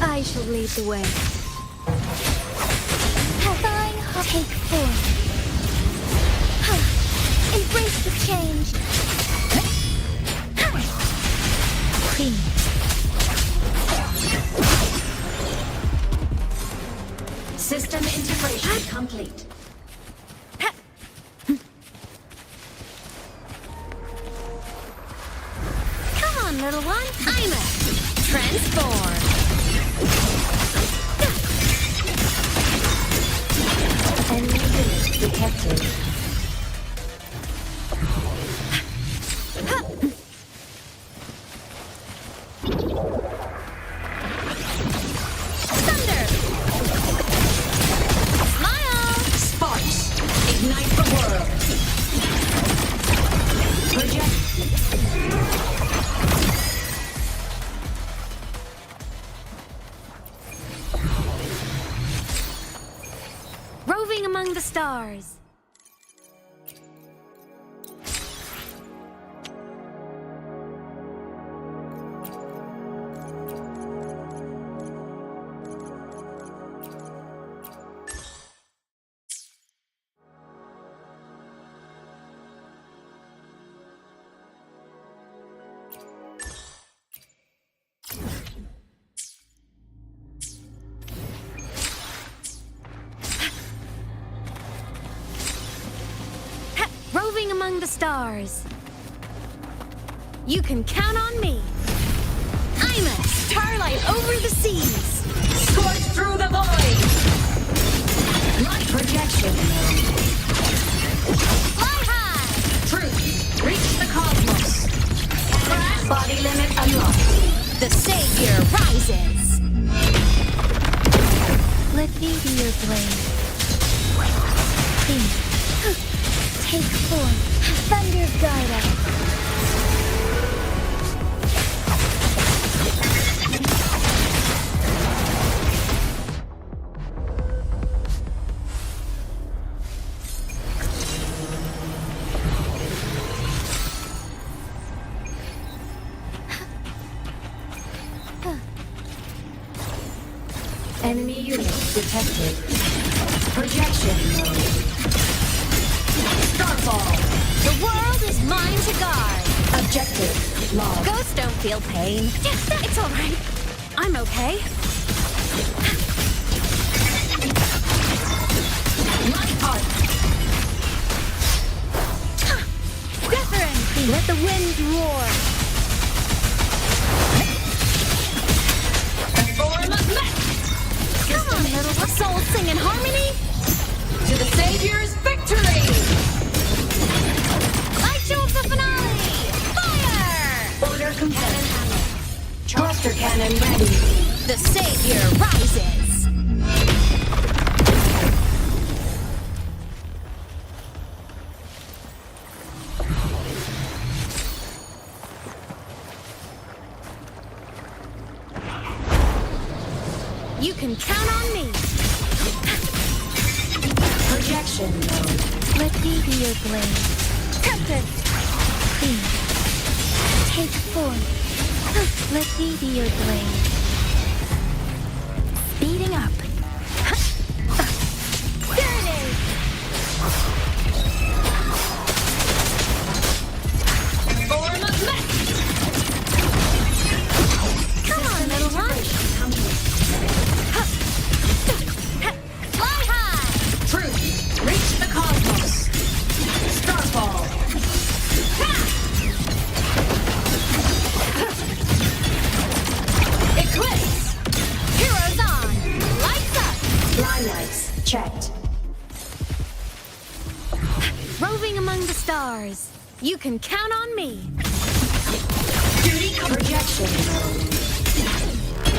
I shall lead the way. Take form. Embrace the change. Queen. System integration complete. Come on, little one. I'm a transform. Enemy unit detected. Thunder! Smile! Sparks, ignite the world. Project. Roving among the stars. Roving among the stars. You can count on me. I'm a starlight over the seas. Scorch through the void. Light projection. Fly high. Truth. Reach the cosmos. Body limit unlocked. The Savior rises. Let me be your blade. Queen. Take form. Thunder guide us. Enemy unit detected. Projection mode. Starfall. The world is mine to guard. Objective log. Ghosts don't feel pain. It's all right. I'm okay. Light arc. Wuthering. Let the wind roar. Form of mech. Come on, little soul sing in harmony. To the Savior's victory. Light show of the finale. Fire! Order cannon. Cluster cannon ready. The Savior rises. You can count on me. Projection mode. Let me be your blade. Captain. Queen. Take form. Let me be your blade. Speeding up. There it is. yours. You can count on me. Duty projection.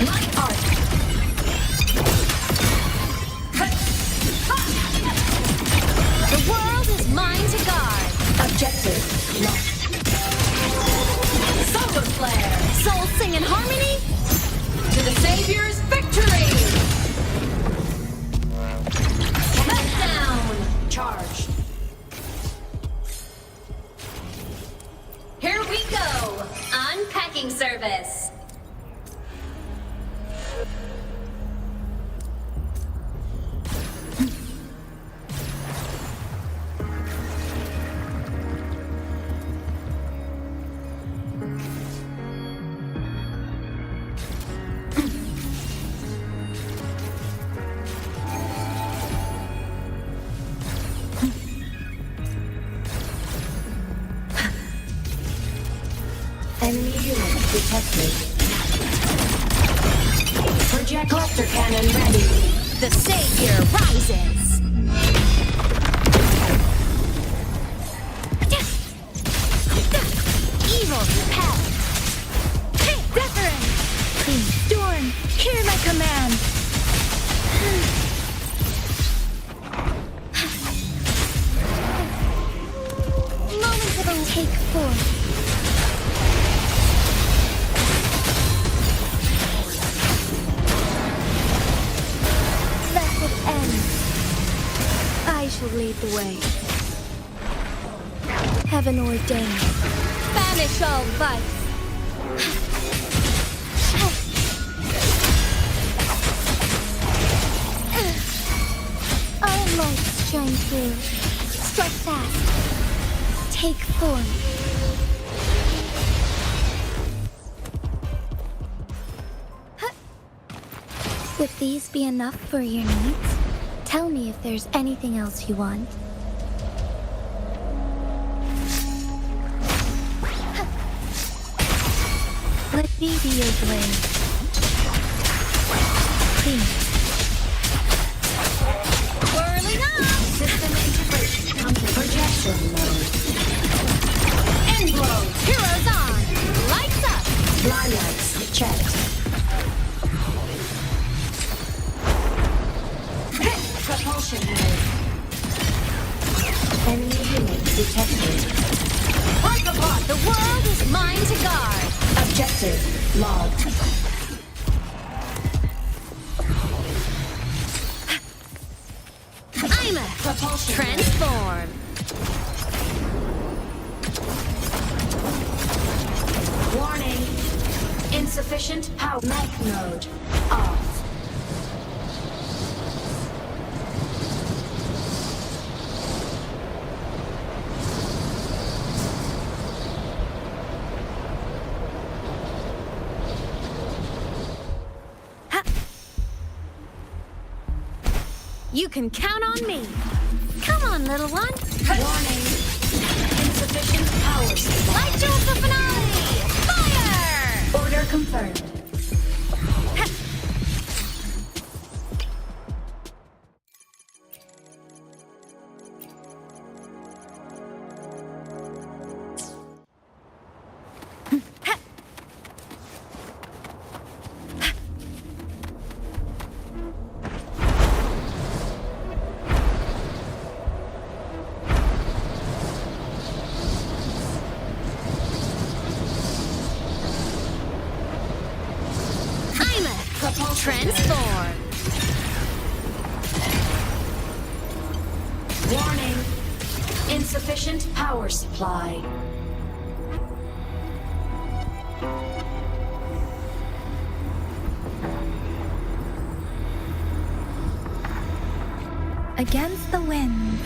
Light arc. The world is mine to guard. Objective locked. Solar flare. Soul sing in harmony. To the Savior's victory. Down. Charge. Here we go! Unpacking service! Enemy unit detected. Project cluster cannon ready. The Savior rises. Evil repelled. Wuthering. Clean storm. Hear my command. Moments of a take forth. I shall lead the way. Heaven ordained. Banish all vice. Our lights shine through. Strike fast. Take form. Would these be enough for your needs? Tell me if there's anything else you want. Let me be your blade. Please. Whirling up! System integration complete. Projection mode. End blow! Heroes on! Lights up! Blind lights checked. Propulsion mode. Enemy unit detected. Like a pot, the world is mine to guard. Objective logged. I'm a propulsion transform. Warning. Insufficient power. Mech mode off. You can count on me. Come on, little one. Warning. Insufficient power supply. Light jewels the finale! Fire! Order confirmed. Transform. Warning. Insufficient power supply. Against the wind,